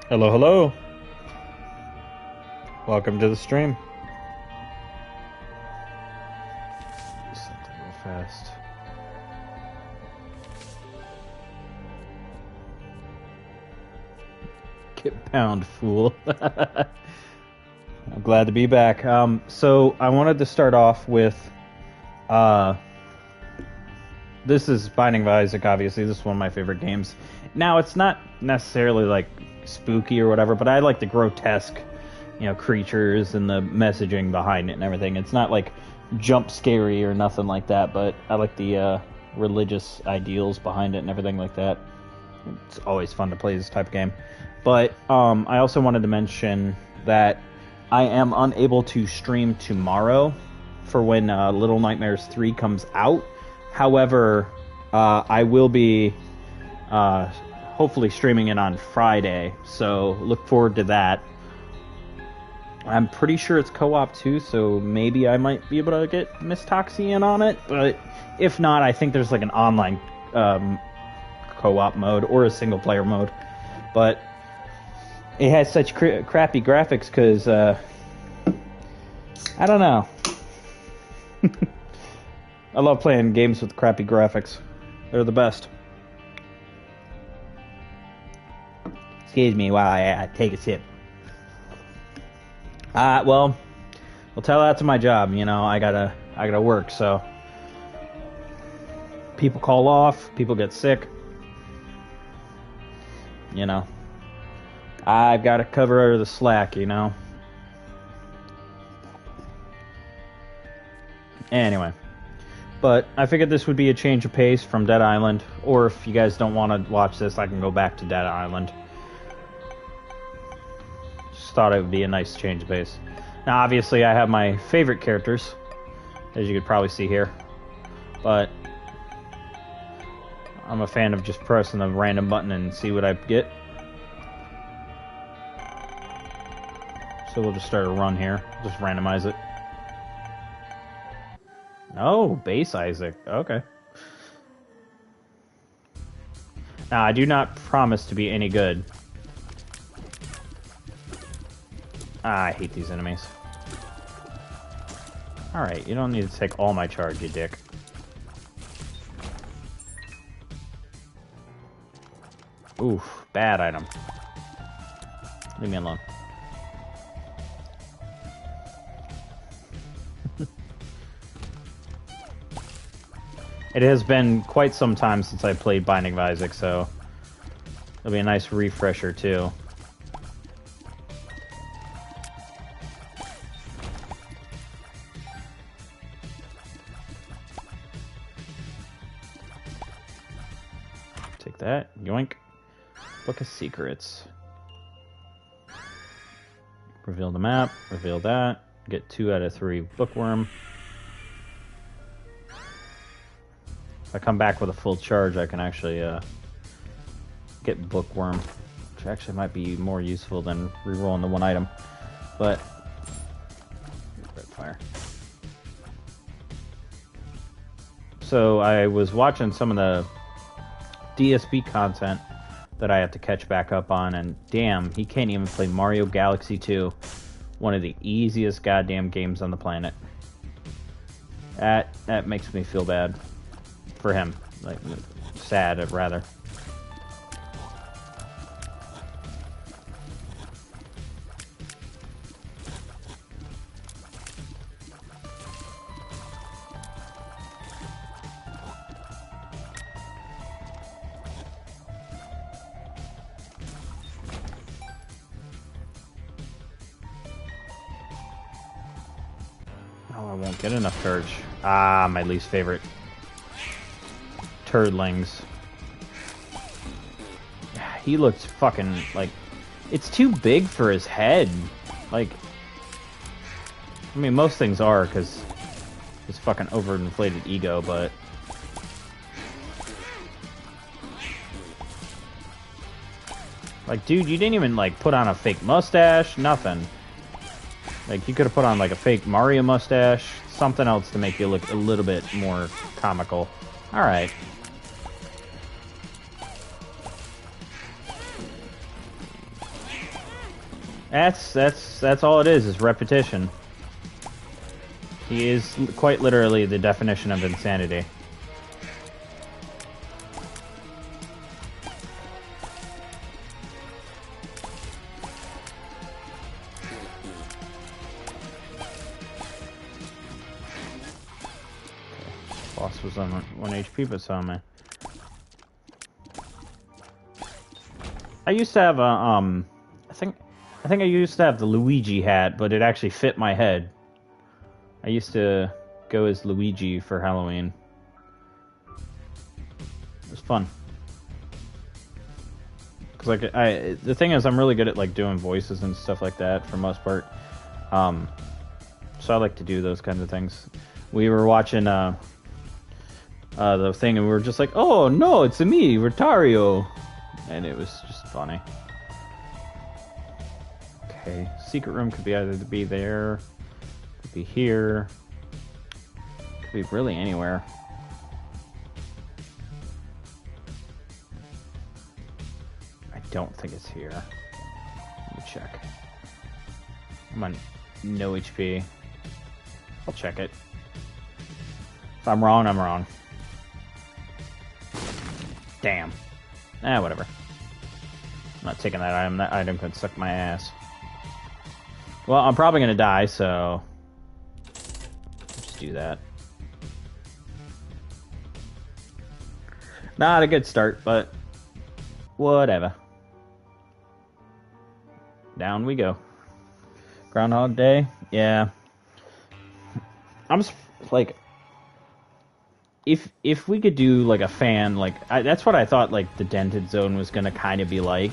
Hello, hello. Welcome to the stream. Something real fast. Get pound, fool. I'm glad to be back. So I wanted to start off with, this is Binding of Isaac, obviously. This is one of my favorite games. Now, it's not necessarily, like, spooky or whatever, but I like the grotesque, creatures and the messaging behind it and everything. It's not, like, jump scary or nothing like that, but I like the, religious ideals behind it and everything like that. It's always fun to play this type of game. But, I also wanted to mention that I am unable to stream tomorrow for when, Little Nightmares 3 comes out. However, I will be hopefully streaming it on Friday, so look forward to that. I'm pretty sure it's co-op too, so maybe I might be able to get Mr.Toxic in on it, but if not, I think there's like an online co-op mode or a single player mode. But it has such crappy graphics because, I don't know. I love playing games with crappy graphics. They're the best. Excuse me while I take a sip. Well, tell that to my job. I gotta work. So people call off, people get sick. I've got to cover the slack. Anyway. But I figured this would be a change of pace from Dead Island, or if you guys don't want to watch this, I can go back to Dead Island. Just thought it would be a nice change of pace. Now, obviously, I have my favorite characters, as you could probably see here, but I'm a fan of just pressing a random button and see what I get. So we'll just start a run here, just randomize it. Oh, base Isaac. Okay. Now, I do not promise to be any good. I hate these enemies. Alright, you don't need to take all my charge, you dick. Oof, bad item. Leave me alone. It has been quite some time since I played Binding of Isaac, so it'll be a nice refresher, too. Take that. Yoink. Book of Secrets. Reveal the map. Reveal that. Get 2 out of 3 bookworm. If I come back with a full charge, I can actually get bookworm, which actually might be more useful than rerolling the one item. But red fire. So I was watching some of the DSP content that I have to catch back up on, and damn, he can't even play Mario Galaxy 2, one of the easiest goddamn games on the planet. That makes me feel bad. For him. Like, sad, rather. Oh, I won't get enough charge. Ah, my least favorite. Turdlings. He looks fucking like it's too big for his head. Like, I mean, most things are because his fucking overinflated ego, but like, dude, you didn't even like put on a fake mustache, nothing. Like, you could have put on like a fake Mario mustache, something else to make you look a little bit more comical. All right. That's all it is repetition. He is quite literally the definition of insanity. Boss was on 1 HP, but saw me. I used to have a I think I used to have the Luigi hat, but it actually fit my head. I used to go as Luigi for Halloween. It was fun. Cause like the thing is, I'm really good at like doing voices and stuff like that for most part. So I like to do those kinds of things. We were watching the thing, and we were just like, "Oh no, it's me, Rotario," and it was just funny. Okay, secret room could be either to be there, could be here, could be really anywhere. I don't think it's here. Let me check. I'm on no HP. I'll check it. If I'm wrong, I'm wrong. Damn. Whatever. I'm not taking that item. That item could suck my ass. Well, I'm probably gonna die, so just do that. Not a good start, but whatever. Down we go. Groundhog Day? Yeah. I'm just, like, if we could do like a fan, like that's what I thought like the Dented Zone was gonna kind of be like.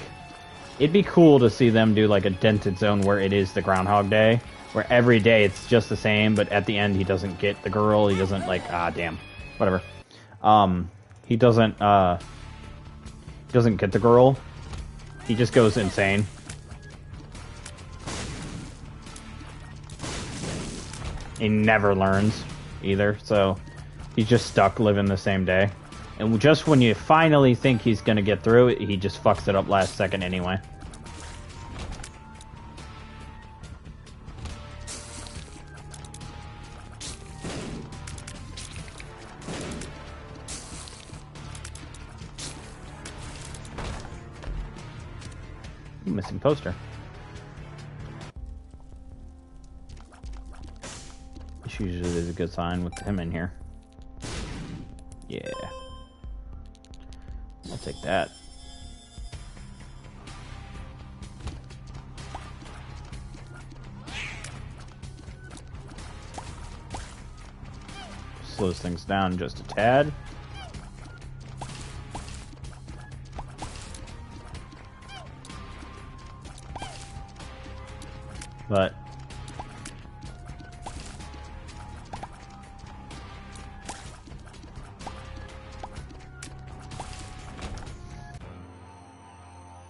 It'd be cool to see them do like a Dented Zone where it is the Groundhog Day, where every day it's just the same, but at the end he doesn't get the girl. He doesn't like damn, whatever. He doesn't get the girl. He just goes insane. He never learns either, so he's just stuck living the same day. And just when you finally think he's gonna get through it, he just fucks it up last second anyway. Missing poster. This usually is a good sign with him in here. Yeah. I'll take that. Slows things down just a tad. But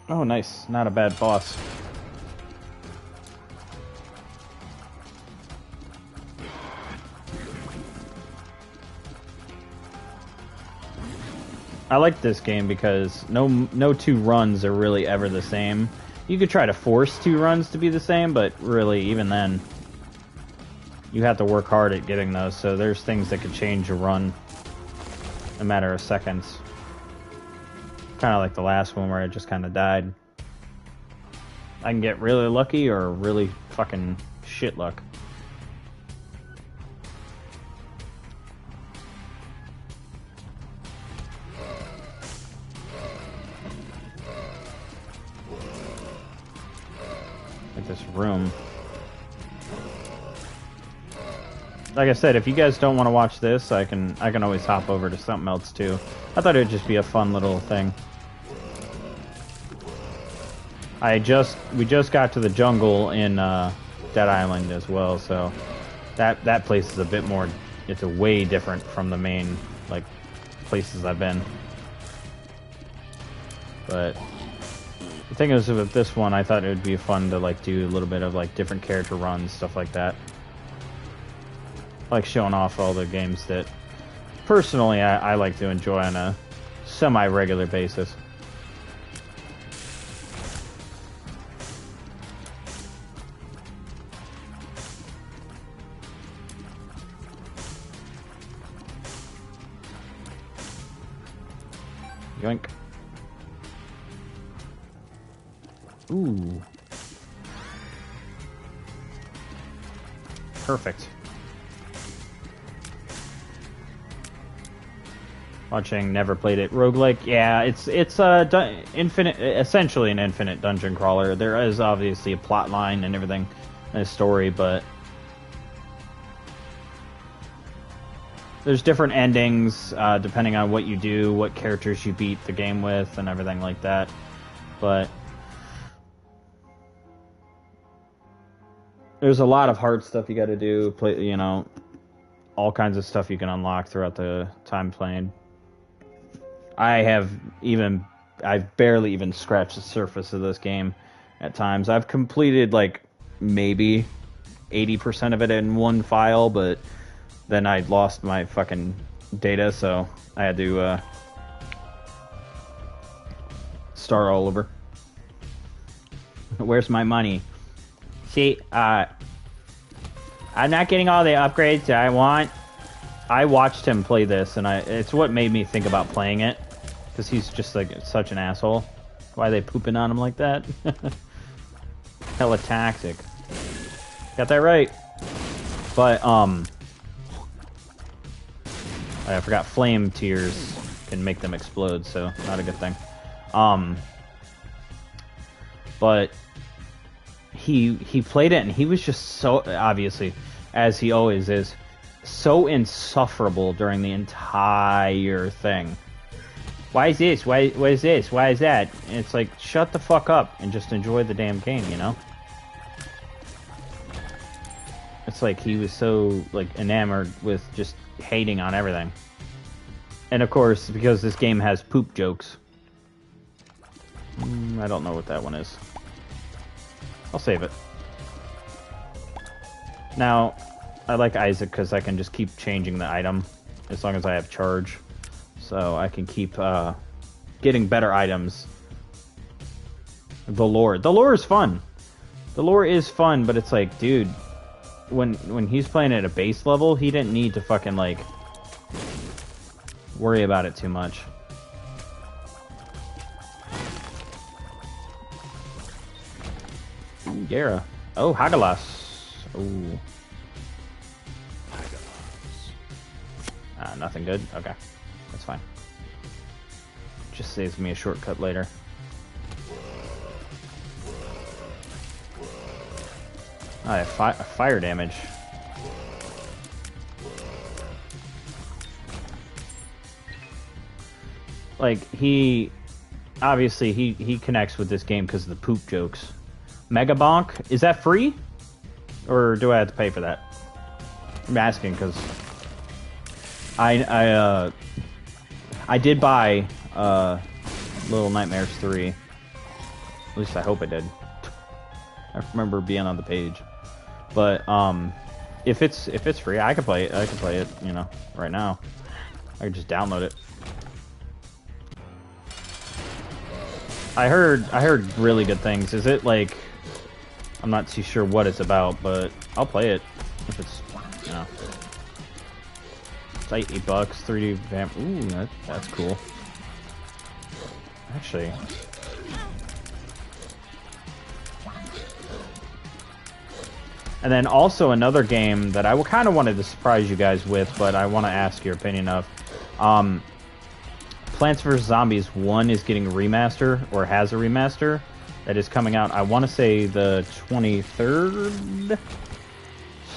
oh, nice. Not a bad boss. I like this game because no two runs are really ever the same. You could try to force two runs to be the same, but really, even then, you have to work hard at getting those, so there's things that could change a run in a matter of seconds. Kind of like the last one where I just kind of died. I can get really lucky or really fucking shit luck. Like this room. Like I said, if you guys don't want to watch this, I can always hop over to something else too. I thought it would just be a fun little thing. We just got to the jungle in Dead Island as well, so that place is a bit more. It's a way different from the main like places I've been. But the thing is with this one, I thought it would be fun to like do a little bit of like different character runs, stuff like that. I like showing off all the games that personally I like to enjoy on a semi-regular basis. Yoink. Ooh. Perfect. Watching, never played it. Roguelike, yeah, it's infinite, essentially an infinite dungeon crawler. There is obviously a plot line and everything, and a story, but there's different endings depending on what you do, what characters you beat the game with, and everything like that. But there's a lot of hard stuff you got to do. Play, you know, all kinds of stuff you can unlock throughout the time playing. I've barely even scratched the surface of this game at times. I've completed like maybe 80% of it in one file, but then I lost my fucking data, so I had to start all over. Where's my money? See, I'm not getting all the upgrades that I want. I watched him play this, and it's what made me think about playing it. Because he's just like such an asshole. Why are they pooping on him like that? Hella toxic. Got that right. But, I forgot flame tears can make them explode, so not a good thing. But he played it, and he was just so, obviously, as he always is, so insufferable during the entire thing. Why is this? Why is this? Why is that? And it's like, shut the fuck up and just enjoy the damn game, you know? It's like he was so, like, enamored with just hating on everything. And of course, because this game has poop jokes. I don't know what that one is. I'll save it. Now, I like Isaac because I can just keep changing the item as long as I have charge. So I can keep getting better items. The lore is fun. The lore is fun, but it's like, dude, when he's playing at a base level, he didn't need to fucking like worry about it too much. Ooh, Yara. Oh, Hagalas. Ooh. Nothing good? Okay. That's fine. Just saves me a shortcut later. Oh, I have fire damage. Like, obviously, he connects with this game because of the poop jokes. Mega Bonk, is that free? Or do I have to pay for that? I'm asking because I did buy Little Nightmares 3. At least I hope I did. I remember being on the page. But if it's free, I can play it. I can play it, you know, right now. I can just download it. I heard really good things. Is it like, I'm not too sure what it's about, but I'll play it if it's, you know. It's like $8, 3D vamp. Ooh, that's cool. Actually, and then also another game that I kind of wanted to surprise you guys with, but I want to ask your opinion of. Plants vs. Zombies 1 is getting a remaster, or has a remaster, that is coming out, I want to say the 23rd?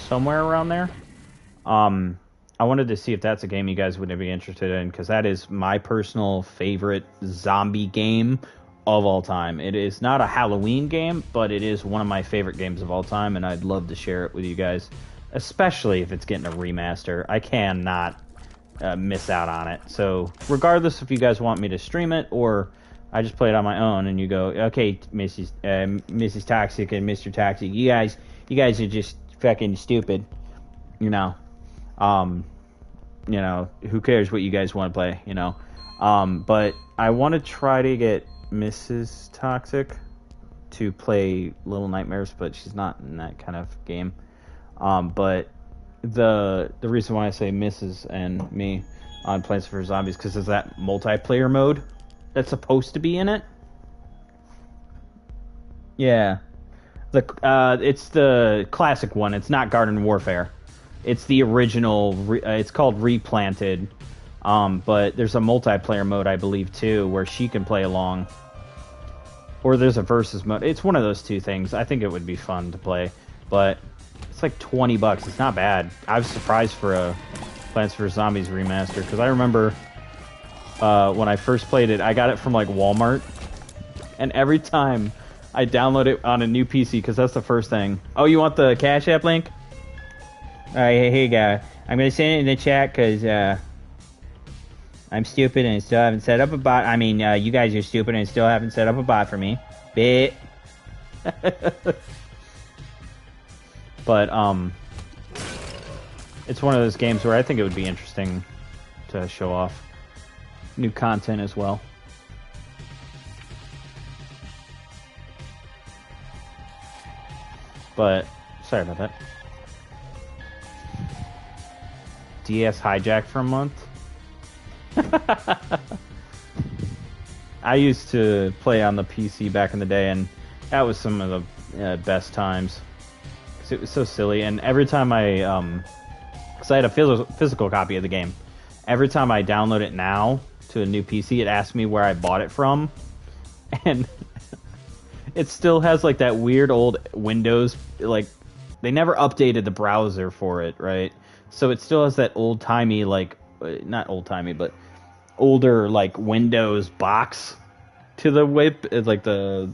Somewhere around there. I wanted to see if that's a game you guys would be interested in, because that is my personal favorite zombie game of all time. It is not a Halloween game, but it is one of my favorite games of all time, and I'd love to share it with you guys, especially if it's getting a remaster. I cannot miss out on it. So regardless if you guys want me to stream it or I just play it on my own, and you go, okay, Mrs. Toxic and Mr. Toxic, you guys are just fucking stupid, you know. You know, who cares what you guys want to play, you know. But I want to try to get Mrs. Toxic to play Little Nightmares, but she's not in that kind of game. But the reason why I say Mrs. and me on Plants vs. Zombies because it's that multiplayer mode that's supposed to be in it. Yeah. It's the classic one. It's not Garden Warfare. It's the original. It's called Replanted. But there's a multiplayer mode, I believe, too, where she can play along. Or there's a versus mode. It's one of those two things. I think it would be fun to play, but it's like $20. It's not bad. I was surprised for a Plants vs Zombies remaster because I remember when I first played it, I got it from like Walmart, and every time I download it on a new PC because that's the first thing. Oh, you want the Cash App link? All right, here you go. I'm gonna send it in the chat because I'm stupid and still haven't set up a bot. I mean, you guys are stupid and still haven't set up a bot for me. Bit. But it's one of those games where I think it would be interesting to show off new content as well. But sorry about that. DS hijacked for a month. I used to play on the PC back in the day, and that was some of the best times. 'Cause it was so silly, and every time because I had a physical copy of the game, every time I download it now to a new PC, it asks me where I bought it from, and it still has like that weird old Windows, like they never updated the browser for it, right? So it still has that old-timey, like, not old-timey, but older, like, Windows box to the whip, like the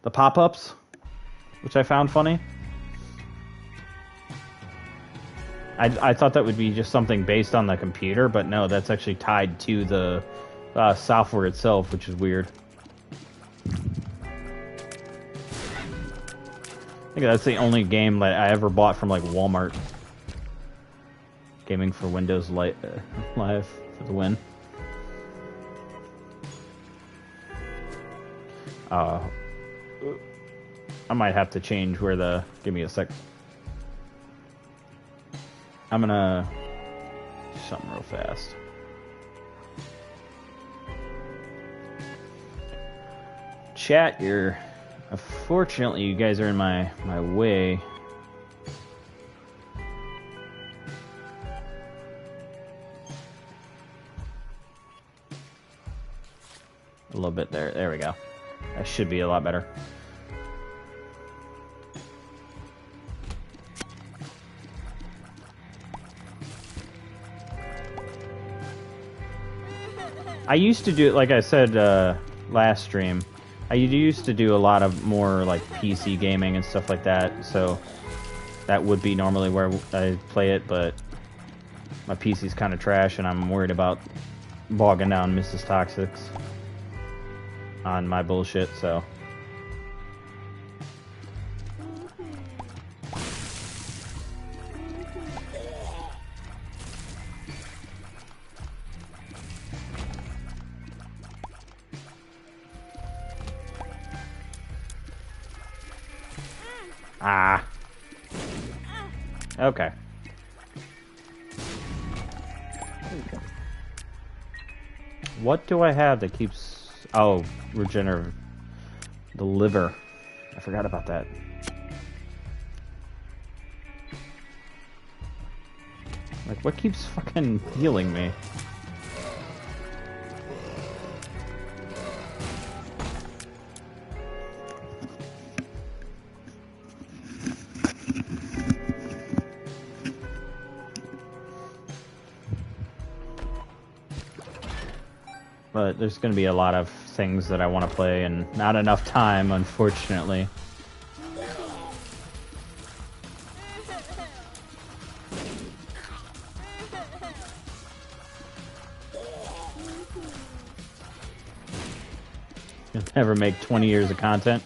pop-ups, which I found funny. I thought that would be just something based on the computer, but no, that's actually tied to the software itself, which is weird. I think that's the only game that I ever bought from, like, Walmart. Gaming for Windows Live for the win. I might have to change where the... Give me a sec. I'm gonna do something real fast. Chat, unfortunately, you guys are in my way. A little bit there. There we go. That should be a lot better. I used to do, like I said last stream, I used to do a lot of more like PC gaming and stuff like that, so that would be normally where I play it, but my PC's kind of trash and I'm worried about bogging down Mr.Toxic's on my bullshit, so. Ah. Okay. What do I have that keeps... Oh, regenerative. The liver. I forgot about that. Like, what keeps fucking healing me? But there's going to be a lot of things that I want to play and not enough time, unfortunately. You'll never make 20 years of content.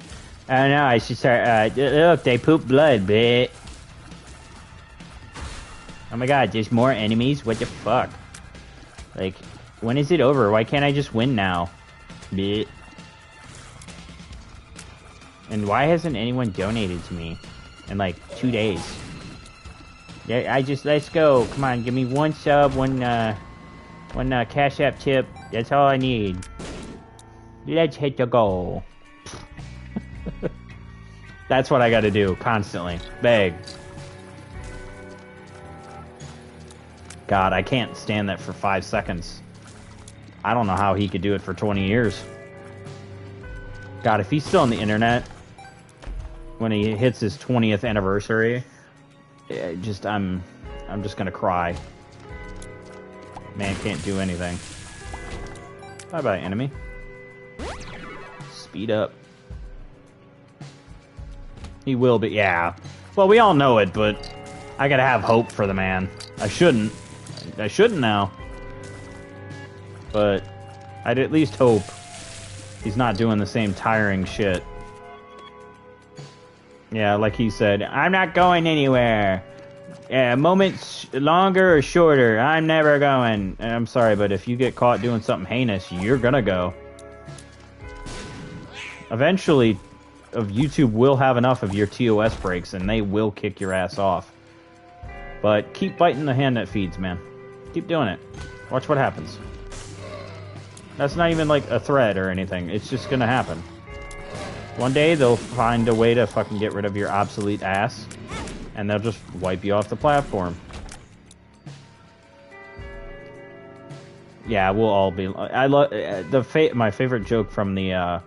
I know, I should start, look, they poop blood, bitch. Oh my god, there's more enemies? What the fuck? Like... When is it over? Why can't I just win now? Blech. And why hasn't anyone donated to me in like 2 days? Yeah, let's go. Come on, give me one sub, one Cash App tip. That's all I need. Let's hit the goal. That's what I gotta do, constantly. Beg. God, I can't stand that for 5 seconds. I don't know how he could do it for 20 years. God, if he's still on the internet when he hits his 20th anniversary, I'm just gonna cry. Man can't do anything. Bye-bye, enemy. Speed up. He will be, yeah. Well, we all know it, but I gotta have hope for the man. I shouldn't now. But I'd at least hope he's not doing the same tiring shit. Yeah, like he said, I'm not going anywhere. Yeah, moments longer or shorter, I'm never going. I'm sorry, but if you get caught doing something heinous, you're gonna go. Eventually, YouTube will have enough of your TOS breaks, and they will kick your ass off. But keep biting the hand that feeds, man. Keep doing it. Watch what happens. That's not even like a threat or anything. It's just gonna happen. One day they'll find a way to fucking get rid of your obsolete ass, and they'll just wipe you off the platform. Yeah, we'll all be. I love my favorite joke from the.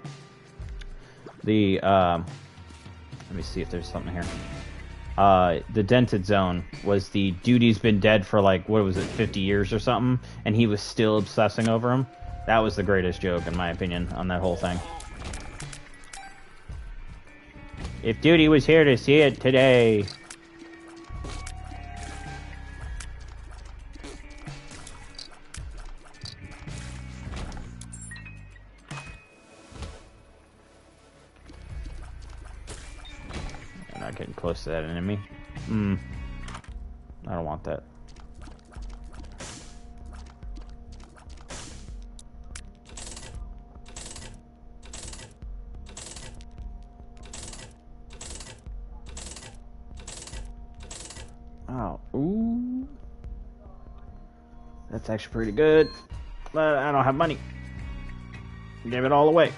Let me see if there's something here. The Dented Zone was the dude's been dead for like, what was it, 50 years or something, and he was still obsessing over him. That was the greatest joke, in my opinion, on that whole thing. If Duty was here to see it today. I'm not getting close to that enemy. I don't want that. Oh, ooh. That's actually pretty good. But I don't have money. Give it all away.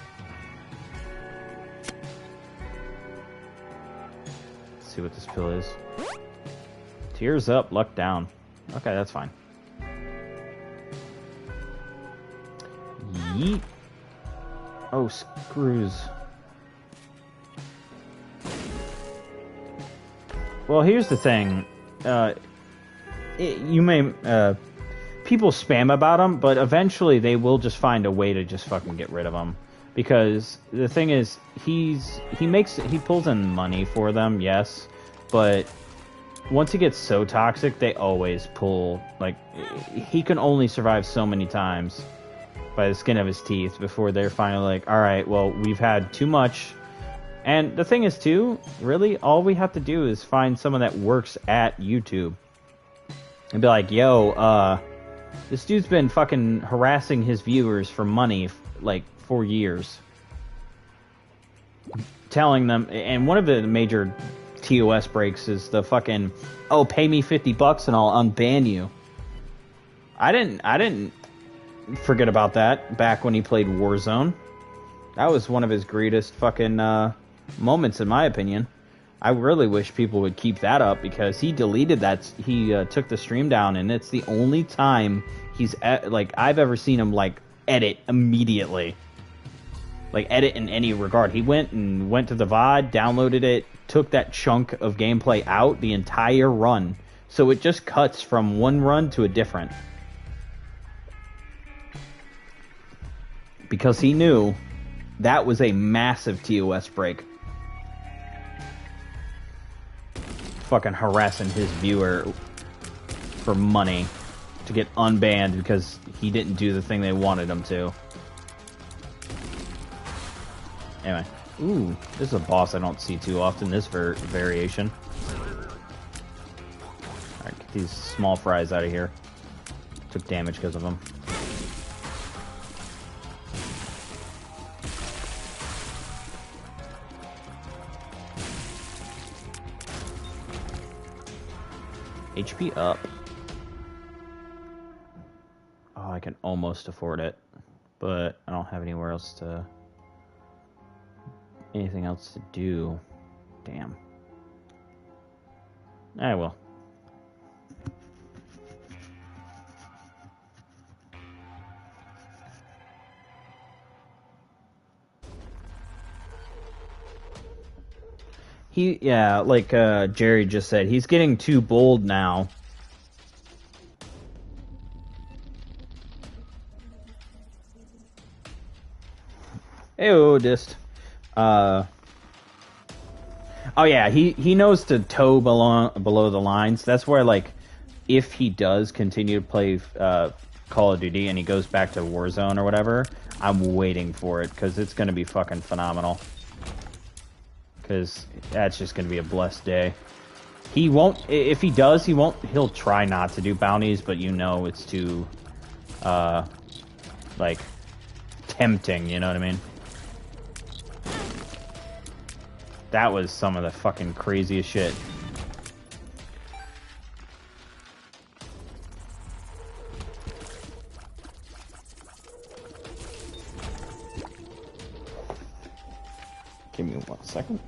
Let's see what this pill is. Tears up, luck down. Okay, that's fine. Yeet. Oh, screws. Well, here's the thing. People spam about him, but eventually they will just find a way to just fucking get rid of him. Because the thing is, he pulls in money for them, yes, but once he gets so toxic, they always pull, like, he can only survive so many times by the skin of his teeth before they're finally like, alright, well, we've had too much. And the thing is, too, really, all we have to do is find someone that works at YouTube. And be like, yo, this dude's been fucking harassing his viewers for money, like, for years. Telling them, and one of the major TOS breaks is the fucking, oh, pay me $50 and I'll unban you. I didn't forget about that back when he played Warzone. That was one of his greatest fucking, moments, in my opinion. I really wish people would keep that up, because he deleted that. He took the stream down, and it's the only time he's I've ever seen him like edit immediately, like edit in any regard. He went to the VOD, downloaded it, took that chunk of gameplay out, the entire run, so it just cuts from one run to a different, because he knew that was a massive TOS break. Fucking harassing his viewer for money to get unbanned because he didn't do the thing they wanted him to. Anyway. Ooh, this is a boss I don't see too often, this variation. Alright, get these small fries out of here. Took damage because of them. HP up. Oh, I can almost afford it, but I don't have anywhere else to... anything else to do. Damn. I will. Yeah, like Jerry just said, he's getting too bold now. Hey, dist. Oh yeah, he knows to toe below the lines. That's where, like, if he does continue to play Call of Duty and he goes back to Warzone or whatever, I'm waiting for it, because it's going to be fucking phenomenal. Because that's just going to be a blessed day. He won't, if he does, he'll try not to do bounties, but you know it's too, like, tempting, you know what I mean? That was some of the fucking craziest shit. Give me 1 second.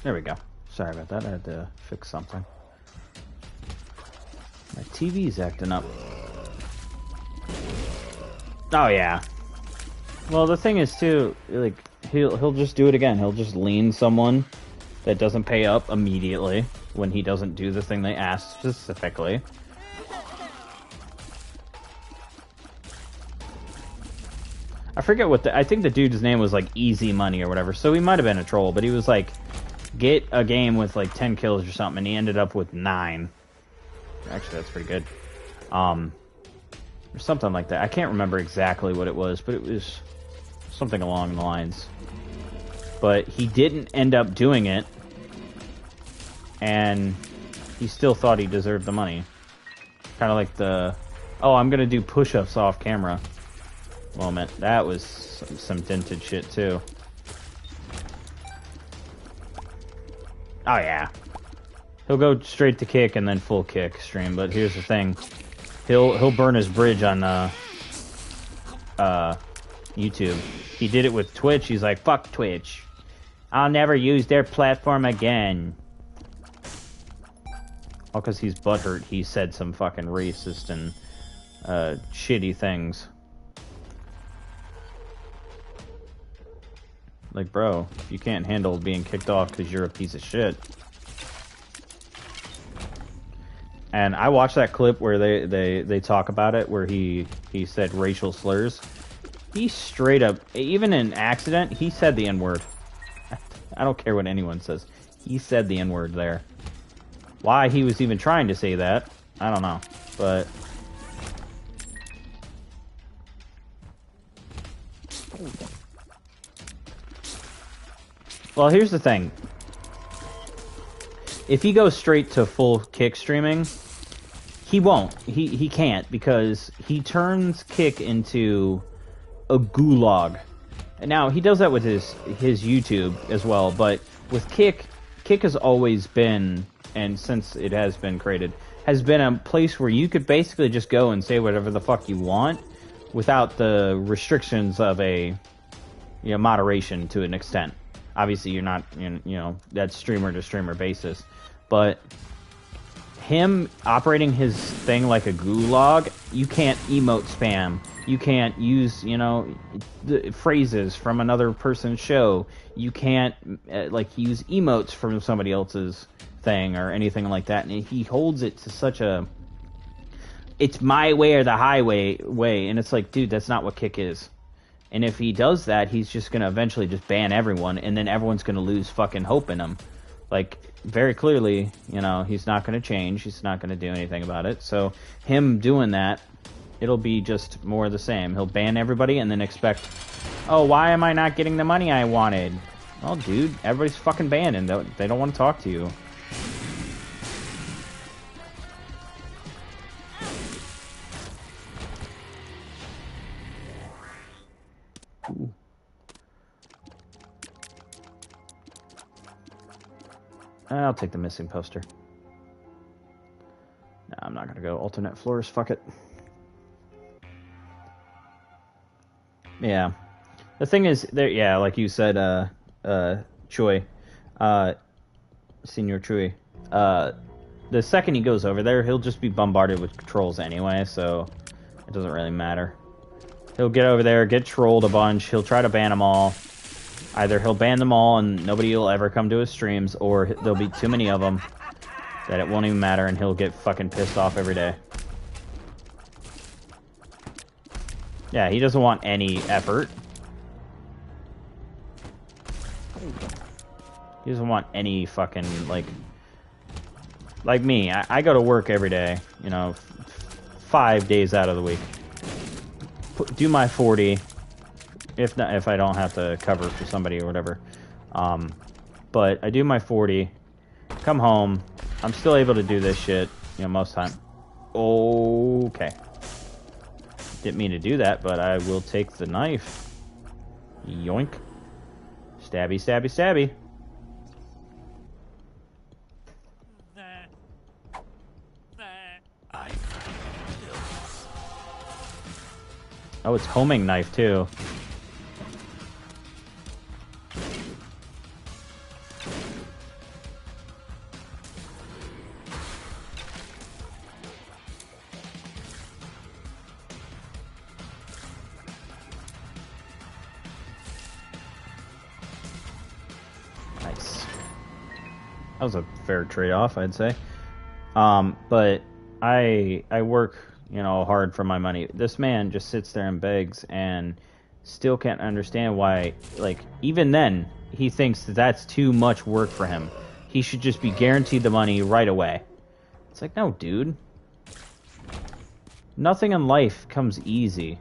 There we go. Sorry about that. I had to fix something. My TV's acting up. Oh yeah. Well, the thing is too, like, he'll just do it again. He'll just lean someone that doesn't pay up immediately when he doesn't do the thing they asked specifically. I forget what I think the dude's name was like Easy Money or whatever, so he might have been a troll, but he was like, get a game with like 10 kills or something, and he ended up with 9. Actually, that's pretty good. Or something like that. I can't remember exactly what it was, but it was something along the lines. But he didn't end up doing it, and he still thought he deserved the money. Kind of like the, oh, I'm gonna do push-ups off camera moment. That was some tinted shit too. Oh yeah, he'll go straight to kick and then full kick stream. But here's the thing, he'll burn his bridge on YouTube. He did it with Twitch. He's like, fuck Twitch, I'll never use their platform again. All because he's butthurt. He said some fucking racist and shitty things. Like, bro, you can't handle being kicked off because you're a piece of shit. And I watched that clip where they talk about it, where he said racial slurs. He straight up, even in accident, he said the N-word. I don't care what anyone says. He said the N-word there. Why he was even trying to say that, I don't know. But well, here's the thing. If he goes straight to full kick streaming, he won't. He can't, because he turns kick into a gulag. Now, he does that with his YouTube as well, but with kick has always been, and since it has been created, has been a place where you could basically just go and say whatever the fuck you want without the restrictions of a, you know, moderation to an extent. Obviously, you're not, you know, that's streamer to streamer basis. But him operating his thing like a gulag, you can't emote spam. You can't use, you know, the phrases from another person's show. You can't, like, use emotes from somebody else's thing or anything like that. And he holds it to such a, it's my way or the highway way. And it's like, dude, that's not what kick is. And if he does that, he's just going to eventually just ban everyone, and then everyone's going to lose fucking hope in him. Like, very clearly, you know, he's not going to change. He's not going to do anything about it. So him doing that, it'll be just more of the same. He'll ban everybody and then expect, oh, why am I not getting the money I wanted? Well, dude, everybody's fucking banned, and they don't want to talk to you. Ooh. I'll take the missing poster. No, I'm not gonna go alternate floors. Fuck it. Yeah. The thing is, there. Yeah, like you said, Choi, Senior Choi. The second he goes over there, he'll just be bombarded with trolls anyway, so it doesn't really matter. He'll get over there, get trolled a bunch. He'll try to ban them all. Either he'll ban them all and nobody will ever come to his streams, or there'll be too many of them that it won't even matter, and he'll get fucking pissed off every day. Yeah, he doesn't want any effort. He doesn't want any fucking, like me. I go to work every day, you know, 5 days out of the week. Do my 40, if I don't have to cover for somebody or whatever. But I do my 40, come home, I'm still able to do this shit, you know, most time. Okay. Didn't mean to do that, but I will take the knife. Yoink. Stabby, stabby, stabby. Oh, it's homing knife, too. Nice. That was a fair trade-off, I'd say. But I work, you know, hard for my money. This man just sits there and begs and still can't understand why, like, even then, he thinks that that's too much work for him. He should just be guaranteed the money right away. It's like, no, dude. Nothing in life comes easy.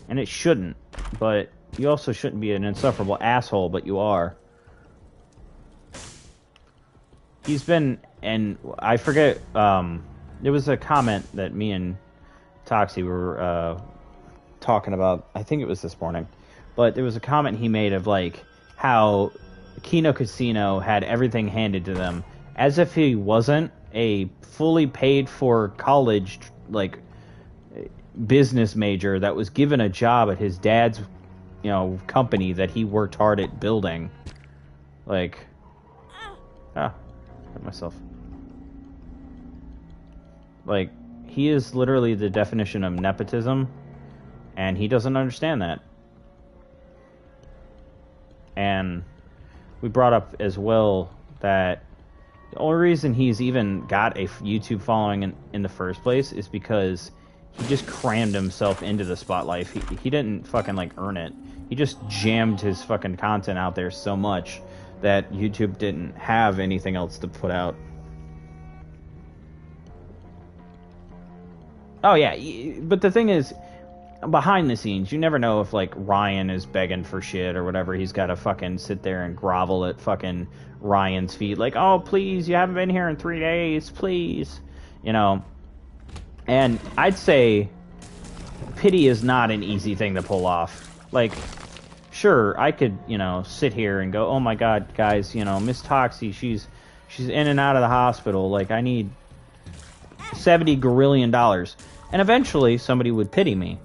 And it shouldn't. But you also shouldn't be an insufferable asshole, but you are. He's been, and I forget, there was a comment that me and Toxic were talking about. I think it was this morning, but there was a comment he made of like how Kino Casino had everything handed to them, as if he wasn't a fully paid for college like business major that was given a job at his dad's, you know, company that he worked hard at building. Like, hurt myself. Like, he is literally the definition of nepotism, and he doesn't understand that. And we brought up as well that the only reason he's even got a YouTube following in the first place is because he just crammed himself into the spotlight. He didn't fucking, like, earn it. He just jammed his fucking content out there so much that YouTube didn't have anything else to put out. Oh, yeah, but the thing is, behind the scenes, you never know if, like, Ryan is begging for shit or whatever. He's got to fucking sit there and grovel at fucking Ryan's feet. Like, oh, please, you haven't been here in 3 days, please. You know? And I'd say pity is not an easy thing to pull off. Like, sure, I could, you know, sit here and go, oh my god, guys, you know, Miss Toxic, she's in and out of the hospital. Like, I need $70 gazillion. And eventually, somebody would pity me.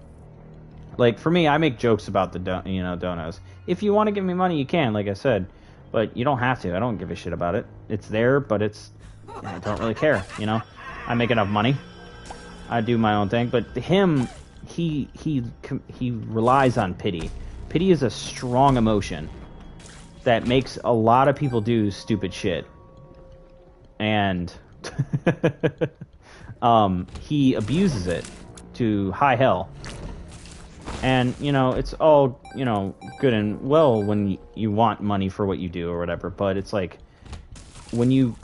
Like, for me, I make jokes about the, donos. If you want to give me money, you can, like I said. But you don't have to. I don't give a shit about it. It's there, but I don't really care, you know? I make enough money. I do my own thing. But him, he relies on pity. Pity is a strong emotion that makes a lot of people do stupid shit. And he abuses it to high hell. And, you know, it's all, you know, good and well when you want money for what you do or whatever, but it's like, when you,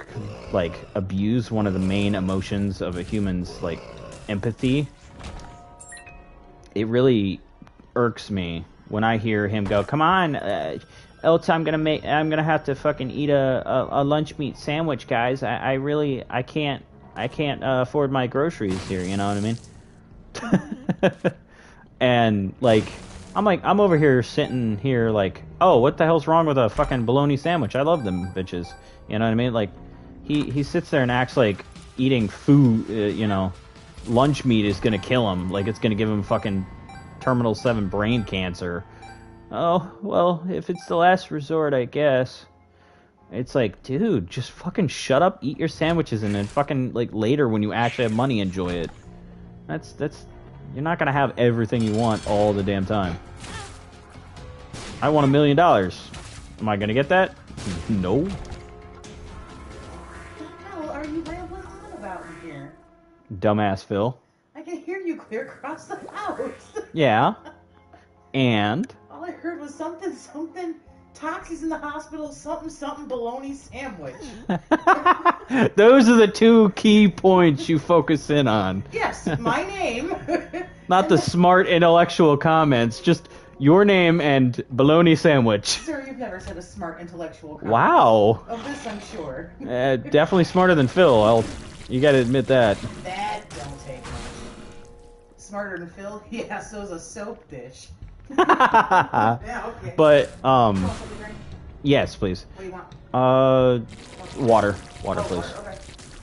like, abuse one of the main emotions of a human's, like, empathy, it really irks me when I hear him go, come on, else I'm gonna have to fucking eat a lunch meat sandwich, guys. I can't afford my groceries here, you know what I mean? And, like, I'm over here sitting here like, oh, what the hell's wrong with a fucking bologna sandwich? I love them bitches. You know what I mean? Like, he sits there and acts like eating food, lunch meat is gonna kill him. Like, it's gonna give him fucking terminal 7 brain cancer. Oh, well, if it's the last resort, I guess. It's like, dude, just fucking shut up, eat your sandwiches, and then fucking, like, later when you actually have money, enjoy it. That's, you're not gonna have everything you want all the damn time. I want $1 million. Am I gonna get that? No. What the hell are you rambling on about in here? Dumbass Phil. I can hear you clear across the house. Yeah. And? All I heard was something, Toxic's in the hospital, something, bologna sandwich. Those are the 2 key points you focus in on. Yes, my name. Not the smart intellectual comments, just your name and bologna sandwich. Sir, you've never said a smart intellectual comment. Wow. Of this, I'm sure. Definitely smarter than Phil. You gotta admit that. That don't take much. Smarter than Phil? Yeah, so's a soap dish. Yeah, okay. But, yes, please. What do you want? Water. Water, please. Water, okay.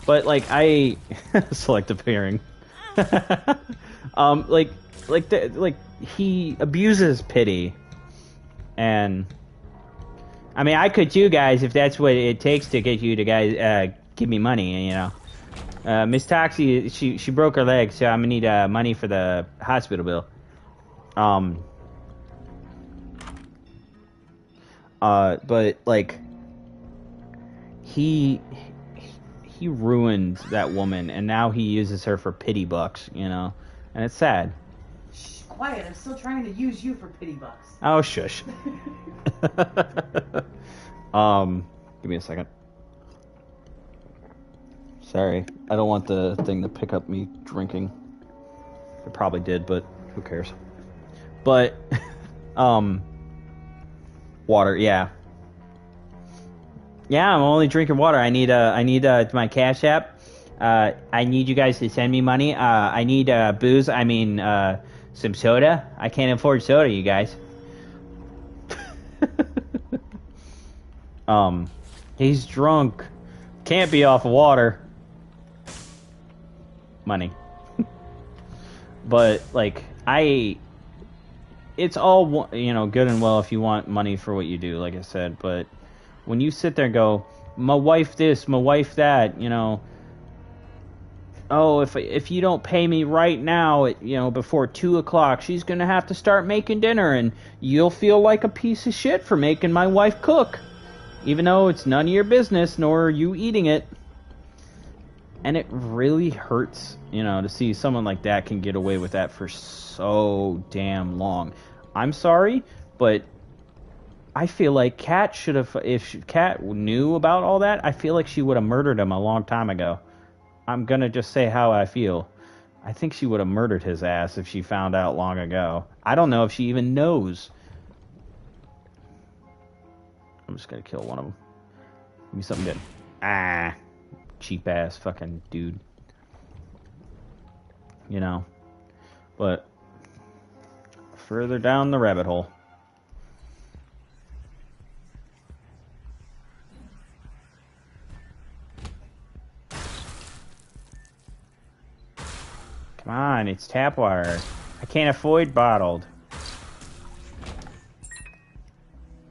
But, like, selective pairing. He abuses pity. And, I mean, I could too, guys, if that's what it takes to get you to, guys, give me money, you know. Miss Toxic, she broke her leg, so I'm gonna need, money for the hospital bill. But, like, he ruined that woman, and now he uses her for pity bucks, you know? And it's sad. Shh, quiet, I'm still trying to use you for pity bucks. Oh, shush. Give me a second. Sorry, I don't want the thing to pick up me drinking. It probably did, but who cares? But, water, yeah. Yeah, I'm only drinking water. I need my Cash App. I need you guys to send me money. I need booze. I mean, some soda. I can't afford soda, you guys. He's drunk. Can't be off of water. Money. But, like, it's all, you know, good and well if you want money for what you do, like I said, but when you sit there and go, my wife this, my wife that, you know, oh, if you don't pay me right now, you know, before 2 o'clock, she's gonna have to start making dinner, and you'll feel like a piece of shit for making my wife cook, even though it's none of your business, nor are you eating it. And it really hurts, you know, to see someone like that can get away with that for so damn long. I'm sorry, but I feel like Kat should have, if Kat knew about all that, I feel like she would have murdered him a long time ago. I'm gonna just say how I feel. I think she would have murdered his ass if she found out long ago. I don't know if she even knows. I'm just gonna kill one of them. Give me something good. Ah. Cheap ass fucking dude. You know. But further down the rabbit hole. Come on, it's tap water. I can't afford bottled.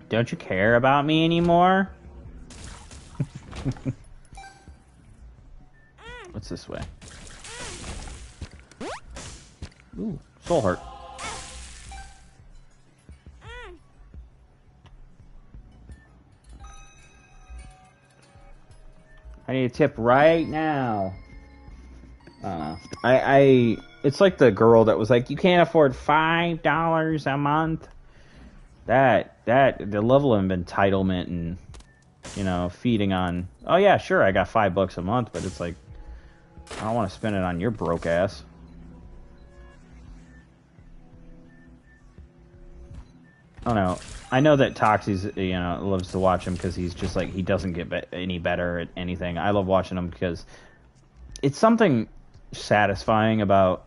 Don't you care about me anymore? What's this way? Ooh, soul heart. I need a tip right now. It's like the girl that was like, you can't afford $5 a month. The level of entitlement and, you know, feeding on, oh yeah, sure, I got $5 a month, but it's like, I don't want to spend it on your broke ass. I don't know. I know that Toxic, you know, loves to watch him because he's just like, he doesn't get any better at anything. I love watching him because it's something satisfying about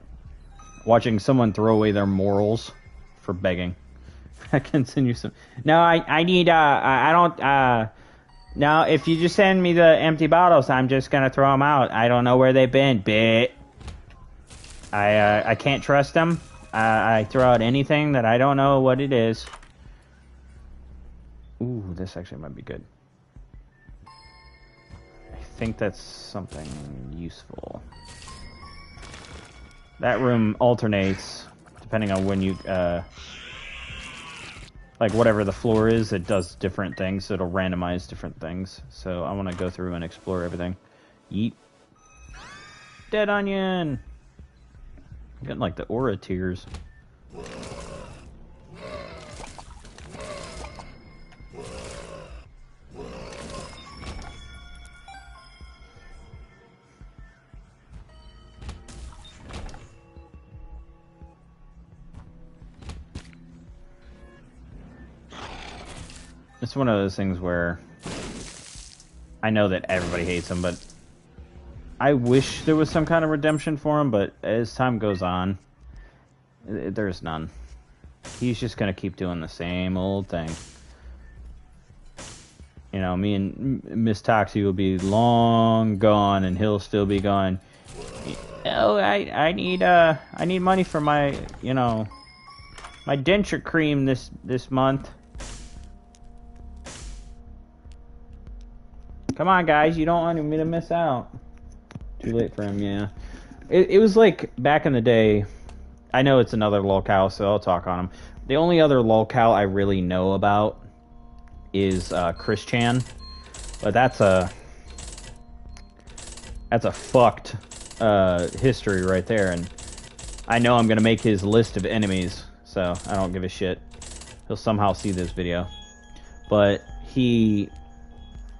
watching someone throw away their morals for begging. I can send you some. No, I need, I don't, no, if you just send me the empty bottles, I'm just gonna throw them out. I don't know where they've been, bitch. I can't trust them. I throw out anything that I don't know what it is. Ooh, this actually might be good. I think that's something useful. That room alternates depending on when you, like whatever the floor is, it does different things. It'll randomize different things. So I want to go through and explore everything. Yeet. Dead onion! I'm getting like the aura tears. It's one of those things where I know that everybody hates him, but I wish there was some kind of redemption for him, but as time goes on, there's none. He's just gonna keep doing the same old thing. You know, me and Mr.Toxic will be long gone, and he'll still be going, oh, I need money for my, you know, my denture cream this month. Come on, guys, you don't want me to miss out. Too late for him, yeah. It was like, back in the day, I know it's another lolcow, so I'll talk on him. The only other lolcow I really know about is Chris Chan. But that's a fucked history right there, and I know I'm gonna make his list of enemies, so I don't give a shit. He'll somehow see this video. But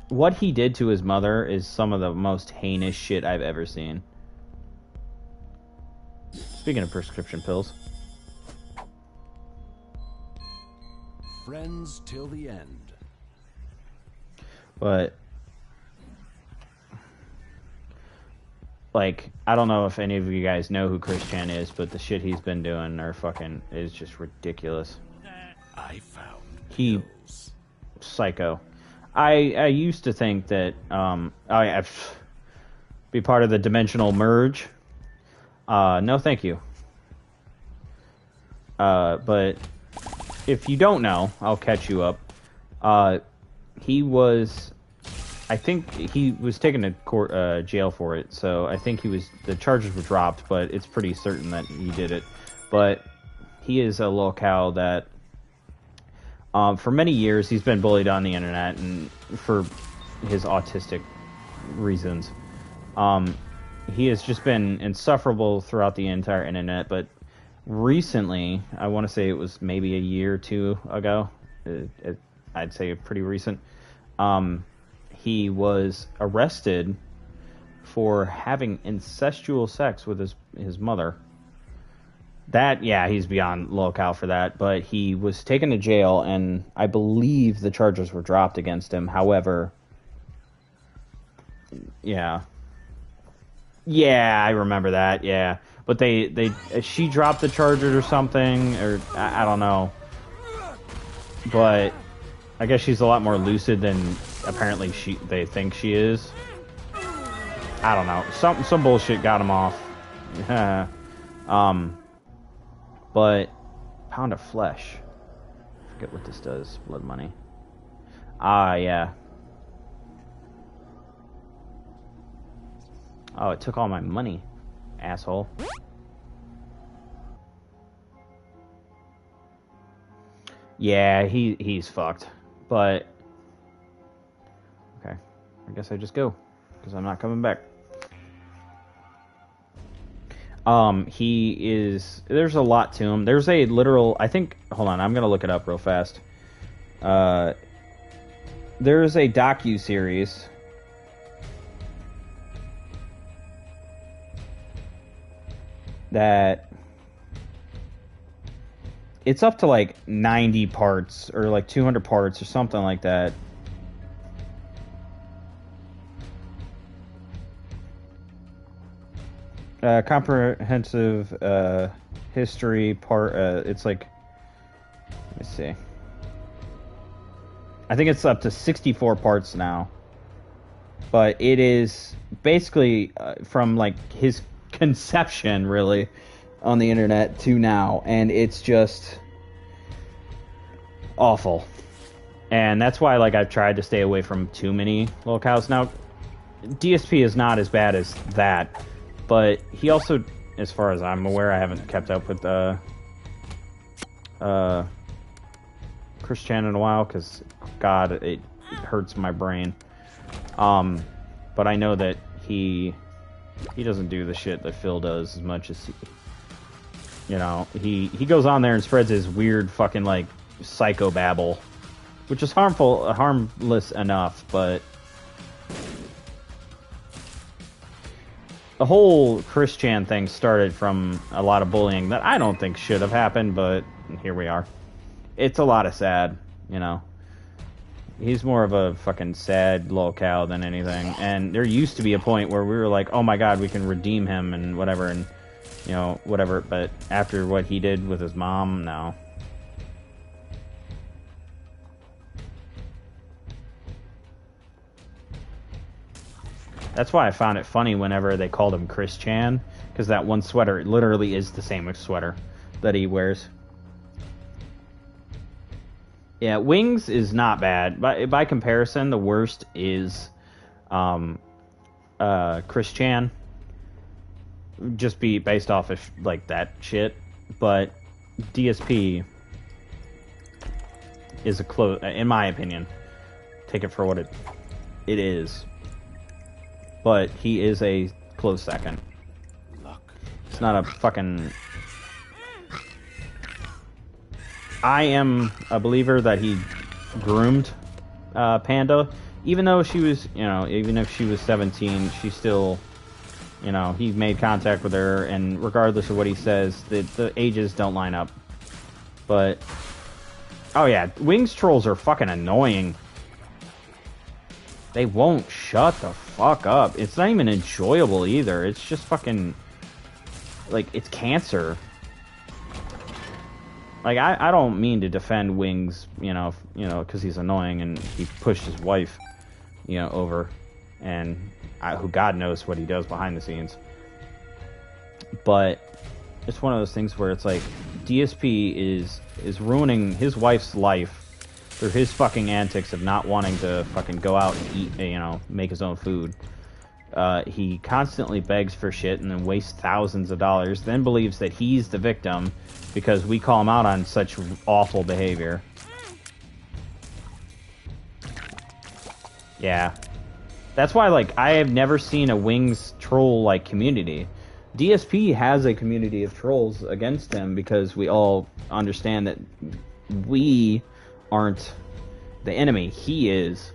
what he did to his mother is some of the most heinous shit I've ever seen. Speaking of prescription pills. Friends till the end. But, like, I don't know if any of you guys know who Chris Chan is, but the shit he's been doing is just ridiculous. I found He pills. Psycho. I used to think that I'd be part of the dimensional merge. No, thank you. But if you don't know, I'll catch you up. I think he was taken to court, jail for it. So I think the charges were dropped, but it's pretty certain that he did it. But he is a lolcow that, for many years, he's been bullied on the internet, and for his autistic reasons. He has just been insufferable throughout the entire internet, but recently, I want to say it was maybe a year or two ago, I'd say pretty recent, he was arrested for having incestual sex with his mother. That, yeah, he's beyond lolcow for that, but he was taken to jail, and I believe the charges were dropped against him. However, yeah, I remember that, yeah. But she dropped the charges or something, or I don't know. But I guess she's a lot more lucid than apparently they think she is. I don't know. Some bullshit got him off. But pound of flesh. Forget what this does. Blood money. Ah, yeah. Oh, it took all my money, asshole. Yeah, he's fucked. But okay, I guess I just go because I'm not coming back. There's a lot to him. There's a literal, I think, hold on, I'm gonna look it up real fast. There's a docu-series that it's up to like 90 parts or like 200 parts or something like that. Comprehensive history part. It's like, let me Let's see. I think it's up to 64 parts now. But it is basically from like his conception, really, on the internet to now, and it's just awful. And that's why, like, I've tried to stay away from too many locales. Now, DSP is not as bad as that, but he also, as far as I'm aware, I haven't kept up with Chris Chan in a while, because, God, it hurts my brain. But I know that he doesn't do the shit that Phil does as much as, you know, he goes on there and spreads his weird fucking, like, psychobabble, which is harmless enough, but the whole Chris Chan thing started from a lot of bullying that I don't think should have happened, but here we are. It's a lot of sad, you know. He's more of a fucking sad lolcow than anything, and there used to be a point where we were like, oh my god, we can redeem him and whatever, and, you know, whatever, but after what he did with his mom, no. That's why I found it funny whenever they called him Chris Chan, because that one sweater literally is the same sweater that he wears. Yeah, Wings is not bad. By comparison, the worst is Chris Chan. Just be based off of like that shit. But DSP is a close, in my opinion. Take it for what it is. But he is a close second. It's not a fucking... I am a believer that he groomed Panda. Even though she was, you know, even if she was 17, she still, you know, he made contact with her, and regardless of what he says, the ages don't line up. But, oh yeah, Wings trolls are fucking annoying. They won't shut the fuck up. It's not even enjoyable either. It's just fucking, like, it's cancer. Like, I don't mean to defend Wings, you know, because he's annoying and he pushed his wife, you know, over, and who God knows what he does behind the scenes. But it's one of those things where it's like DSP is ruining his wife's life through his fucking antics of not wanting to fucking go out and eat, you know, make his own food. He constantly begs for shit and then wastes thousands of dollars, then believes that he's the victim because we call him out on such awful behavior. Yeah. That's why, like, I have never seen a Wings troll, like, community. DSP has a community of trolls against him because we all understand that we aren't the enemy. He is.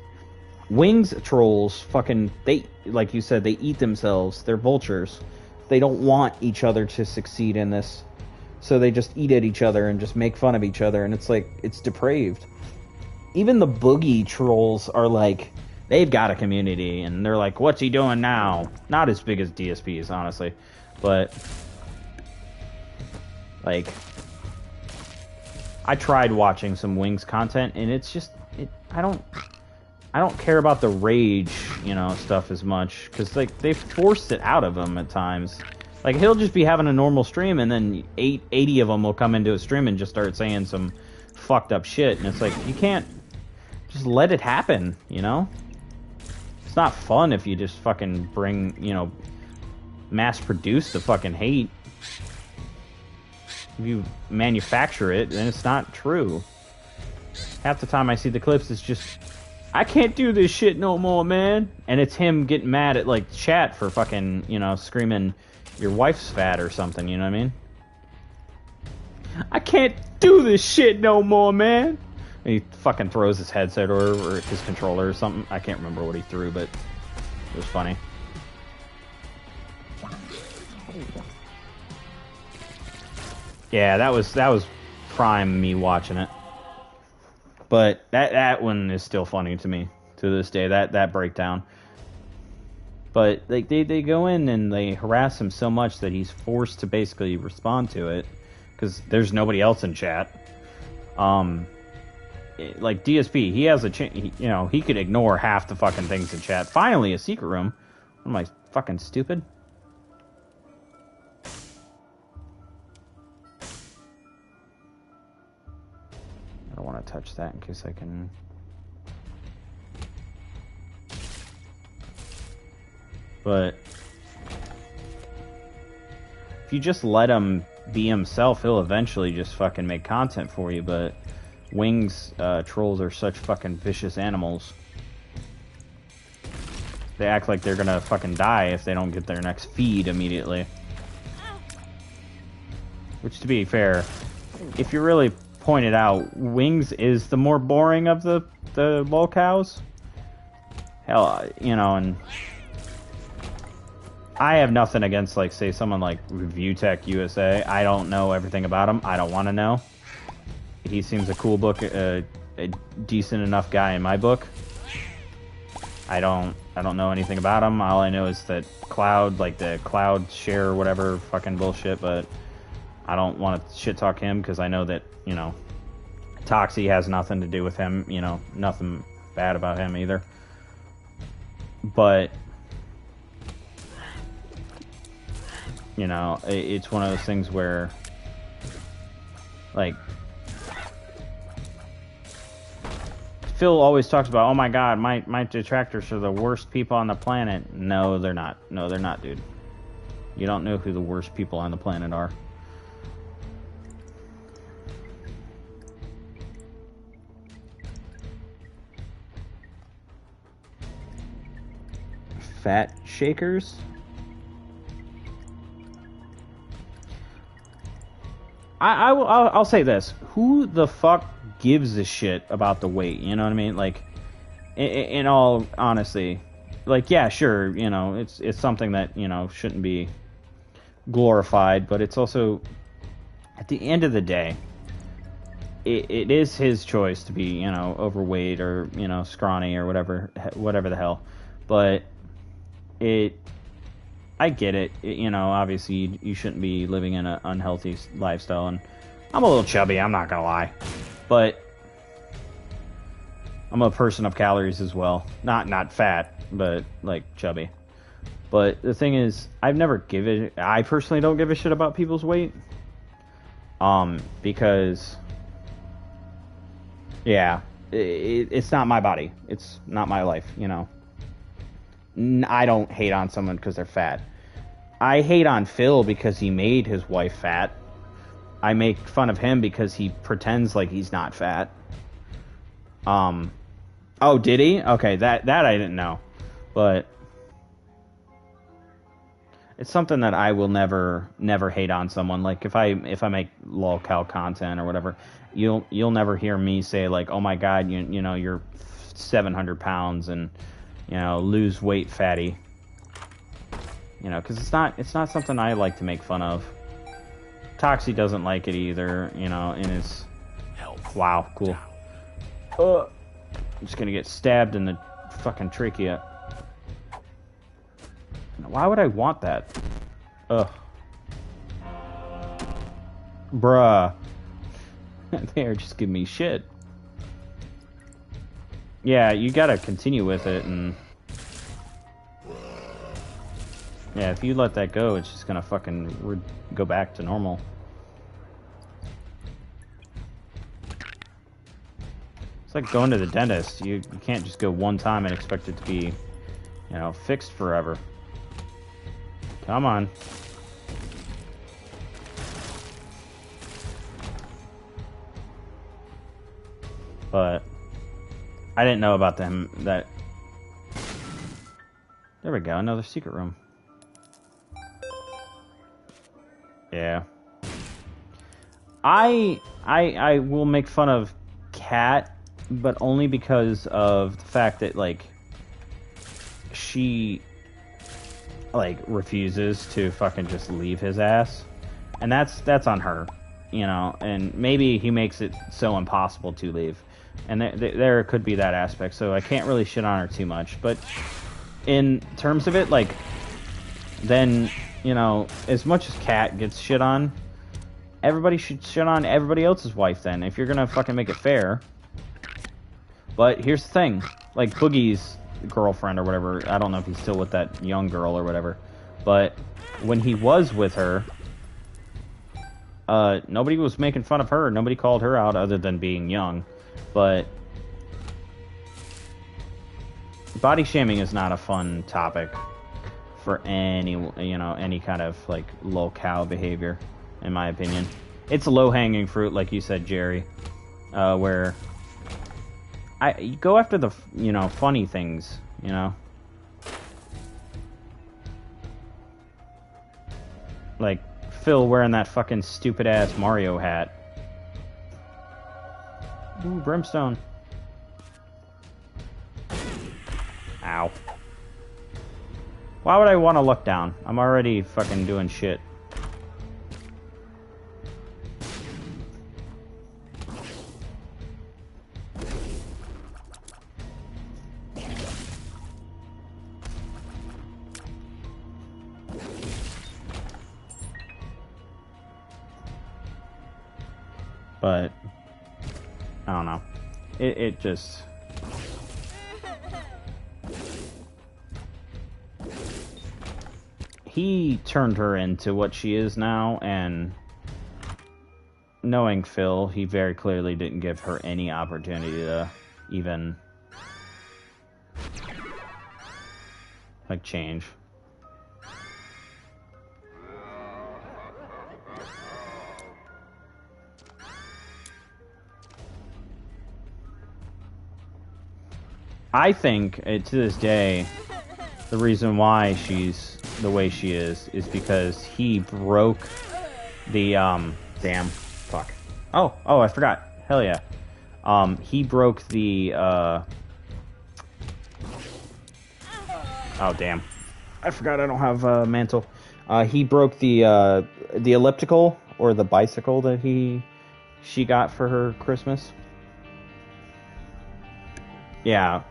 Wings trolls fucking, they, like you said, they eat themselves. They're vultures. They don't want each other to succeed in this. So they just eat at each other and just make fun of each other, and it's like, it's depraved. Even the boogie trolls are like, they've got a community, and they're like, what's he doing now? Not as big as DSP's, honestly. But, like, I tried watching some Wings content, and it's just, I don't care about the rage, you know, stuff as much, because, like, they forced it out of him at times. Like, he'll just be having a normal stream, and then 80 of them will come into a stream and just start saying some fucked up shit, and it's like, you can't just let it happen, you know? It's not fun if you just fucking bring, you know, mass produce the fucking hate. If you manufacture it, then it's not true. Half the time I see the clips, it's just, I can't do this shit no more, man. And it's him getting mad at, like, chat for fucking, you know, screaming, your wife's fat or something, you know what I mean? I can't do this shit no more, man. And he fucking throws his headset or his controller or something. I can't remember what he threw, but it was funny. Yeah, that was prime me watching it. But that one is still funny to me to this day. That breakdown. But like they go in and they harass him so much that he's forced to basically respond to it because there's nobody else in chat. Like DSP, he has a you know, he could ignore half the fucking things in chat. Finally, a secret room. Am I fucking stupid? I don't want to touch that in case I can. But if you just let him be himself, he'll eventually just fucking make content for you. But Wings trolls are such fucking vicious animals. They act like they're gonna fucking die if they don't get their next feed immediately. Which, to be fair, if you really point it out, Wings is the more boring of the lolcows. Hell, you know, and I have nothing against, like, say, someone like Review Tech USA. I don't know everything about him. I don't want to know. He seems a cool book, a decent enough guy in my book. I don't know anything about him. All I know is that Cloud, like the Cloud share or whatever fucking bullshit, but I don't want to shit talk him because I know that, you know, Toxic has nothing to do with him, you know, nothing bad about him either. But, you know, it's one of those things where, like, Phil always talks about, oh my god, my detractors are the worst people on the planet. No, they're not. No, they're not, dude. You don't know who the worst people on the planet are. Fat shakers? I'll say this. Who the fuck gives a shit about the weight? You know what I mean? Like, in all honesty, like, yeah, sure, you know, it's something that, you know, shouldn't be glorified, but it's also, at the end of the day, it is his choice to be, you know, overweight or, you know, scrawny or whatever the hell. But I get it. You know, obviously you shouldn't be living in an unhealthy lifestyle, and I'm a little chubby, I'm not gonna lie. But I'm a person of calories as well. Not fat, but like chubby. But the thing is, I personally don't give a shit about people's weight. Because, yeah, it's not my body. It's not my life, you know. I don't hate on someone because they're fat. I hate on Phil because he made his wife fat. I make fun of him because he pretends like he's not fat. Oh, did he? Okay, that I didn't know. But it's something that I will never hate on someone. Like, if I make lolcow content or whatever, you'll never hear me say, like, oh my god, you know, you're 700 pounds and, you know, lose weight, fatty. You know, because it's not something I like to make fun of. Toxic doesn't like it either, you know, and it's... Wow, cool. I'm just gonna get stabbed in the fucking trachea. Why would I want that? Ugh. Bruh. They're just giving me shit. Yeah, you gotta continue with it, and... yeah, if you let that go, it's just gonna fucking go back to normal. It's like going to the dentist. You can't just go one time and expect it to be, you know, fixed forever. Come on. But I didn't know about them that... There we go, another secret room. Yeah. I will make fun of Kat, but only because of the fact that, like, she, like, refuses to fucking just leave his ass. And that's on her, you know, and maybe he makes it so impossible to leave. And there could be that aspect, so I can't really shit on her too much. But in terms of it, like, then, you know, as much as Kat gets shit on, everybody should shit on everybody else's wife then, if you're gonna fucking make it fair. But here's the thing, like Boogie's girlfriend or whatever, I don't know if he's still with that young girl or whatever, but when he was with her, nobody was making fun of her, nobody called her out other than being young, but body shaming is not a fun topic for any, you know, any kind of, like, low-cow behavior, in my opinion. It's low-hanging fruit, like you said, Jerry, where you go after the, you know, funny things, you know? Like, Phil wearing that fucking stupid-ass Mario hat. Ooh, brimstone. Ow. Why would I want to look down? I'm already fucking doing shit. But I don't know. It just... He turned her into what she is now, and knowing Phil, he very clearly didn't give her any opportunity to even, like, change. I think, to this day, the reason why she's the way she is because he broke the, damn, fuck. Oh, I forgot. Hell yeah. He broke the, oh, damn. I forgot I don't have a mantle. He broke the elliptical, or the bicycle that she got for her Christmas. Yeah.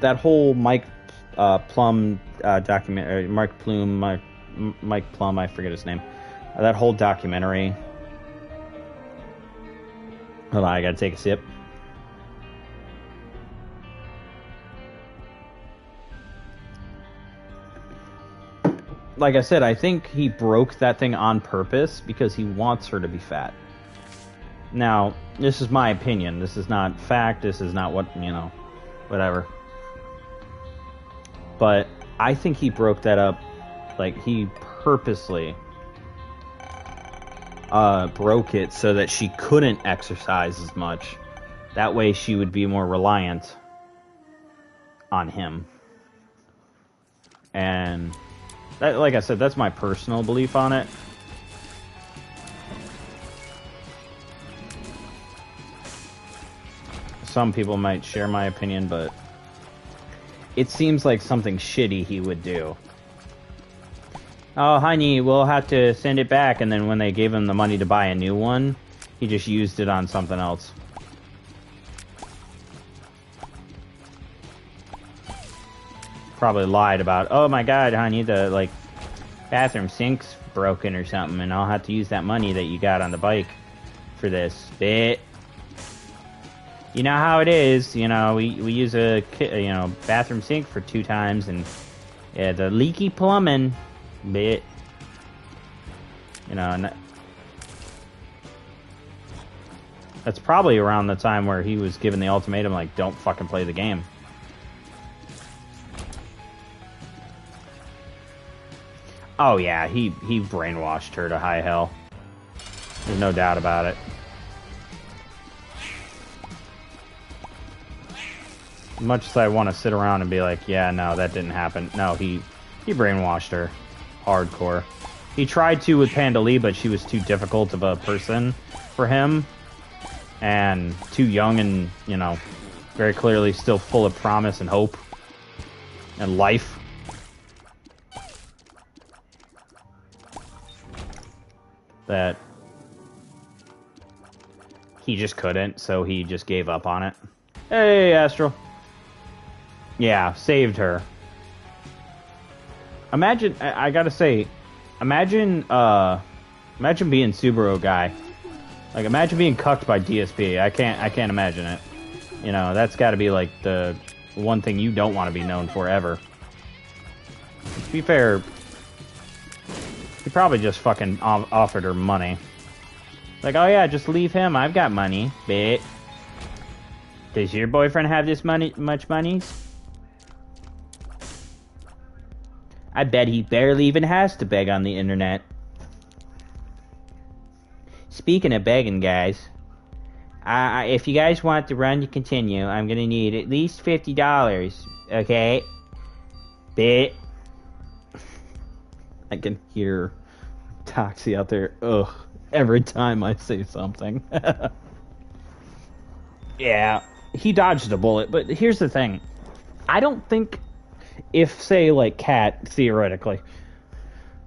That whole Mike Plum documentary, Mike Plum, I forget his name. That whole documentary. Hold on, I gotta take a sip. Like I said, I think he broke that thing on purpose because he wants her to be fat. Now, this is my opinion. This is not fact. This is not what, you know, whatever. But I think he broke that up, like, he purposely broke it so that she couldn't exercise as much. That way she would be more reliant on him. And, that, like I said, that's my personal belief on it. Some people might share my opinion, but it seems like something shitty he would do. Oh, honey, we'll have to send it back. And then when they gave him the money to buy a new one, he just used it on something else. Probably lied about, oh my god, honey, the, like, bathroom sink's broken or something, and I'll have to use that money that you got on the bike for this bit. You know how it is, you know, we use a, you know, bathroom sink for 2 times, and yeah, the leaky plumbing bit, you know, and that's probably around the time where he was given the ultimatum, like, don't fucking play the game. Oh yeah, he brainwashed her to high hell. There's no doubt about it. Much as I want to sit around and be like, yeah, no, that didn't happen. No, he brainwashed her. Hardcore. He tried to with Pandali, but she was too difficult of a person for him. And too young and, you know, very clearly still full of promise and hope. And life. That he just couldn't, so he just gave up on it. Hey, Astral. Yeah, saved her. Imagine, I gotta say, imagine, Imagine being Subaru guy. Like, imagine being cucked by DSP. I can't imagine it. You know, that's got to be like the one thing you don't want to be known for ever. To be fair, he probably just fucking offered her money. Like, oh yeah, just leave him. I've got money, bitch. Does your boyfriend have this much money? I bet he barely even has to beg on the internet. Speaking of begging, guys, if you guys want the run to continue, I'm gonna need at least $50, okay? Bit. I can hear Toxic out there, ugh, every time I say something. Yeah, he dodged a bullet, but here's the thing. I don't think if, say, like, Kat, theoretically,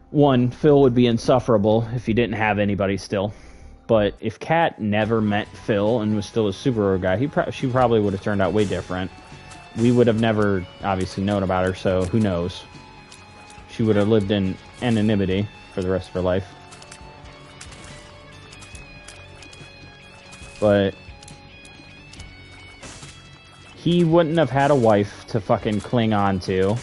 one, Phil would be insufferable if he didn't have anybody still. But if Kat never met Phil and was still a Subaru guy, she probably would have turned out way different. We would have never, obviously, known about her, so who knows? She would have lived in anonymity for the rest of her life. But he wouldn't have had a wife to fucking cling on to.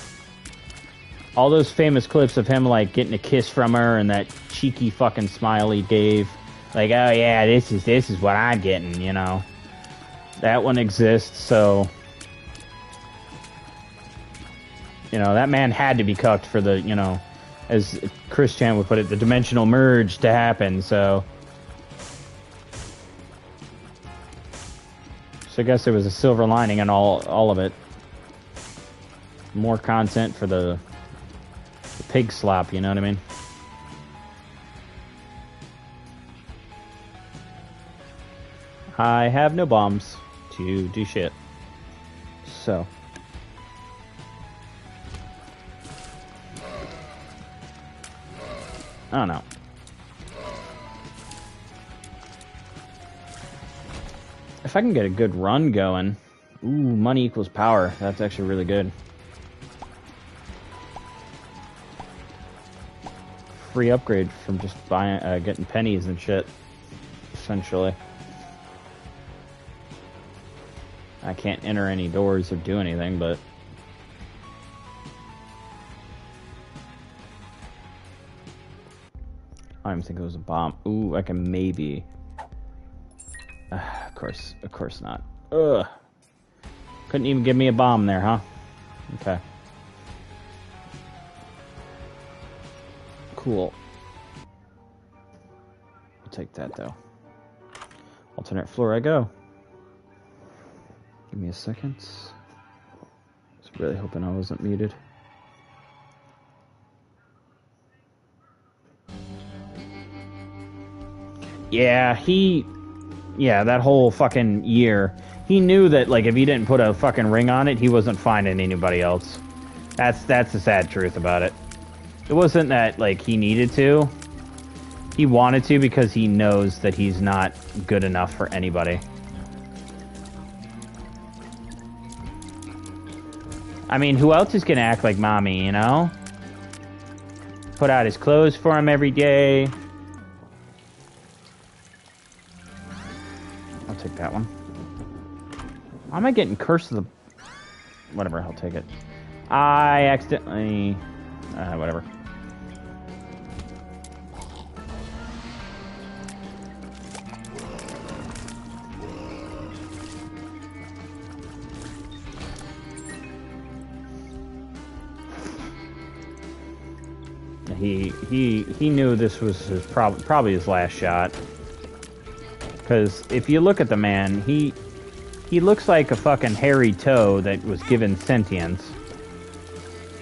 All those famous clips of him, like, getting a kiss from her and that cheeky fucking smile he gave. Like, oh yeah, this is what I'm getting, you know. That one exists, so... You know, that man had to be cucked for the, you know, as Chris Chan would put it, the dimensional merge to happen, so... So I guess there was a silver lining in all of it. More content for the pig slop, you know what I mean? I have no bombs to do shit. So. I don't know. If I can get a good run going. Ooh, money equals power. That's actually really good. Free upgrade from just buying, getting pennies and shit. Essentially. I can't enter any doors or do anything, but... I don't even think it was a bomb. Ooh, I can maybe... of course not. Ugh. Couldn't even give me a bomb there, huh? Okay. Cool. I'll take that, though. Alternate floor I go. Give me a second. I was really hoping I wasn't muted. Yeah, that whole fucking year, he knew that, like, if he didn't put a fucking ring on it, he wasn't finding anybody else. That's the sad truth about it. It wasn't that, like, he needed to. He wanted to because he knows that he's not good enough for anybody. I mean, who else is gonna act like mommy, you know? Put out his clothes for him every day. I'll take that one. Why am I getting cursed to the... Whatever, I'll take it. I accidentally... whatever. He knew this was his probably his last shot. Because if you look at the man, he looks like a fucking hairy toe that was given sentience.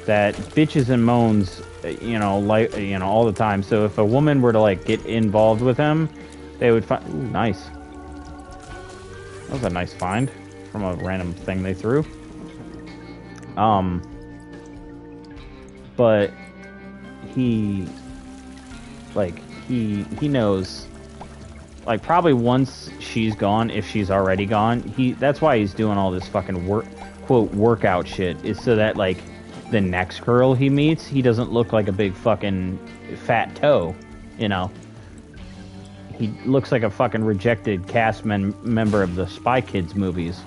That bitches and moans, you know, like, you know, all the time. So if a woman were to, like, get involved with him, they would find... Ooh, nice. That was a nice find from a random thing they threw. But he knows, like, probably once she's gone, if she's already gone, that's why he's doing all this fucking workout shit, is so that, like, the next girl he meets, he doesn't look like a big fucking fat toe, you know? he looks like a fucking rejected cast member of the Spy Kids movies.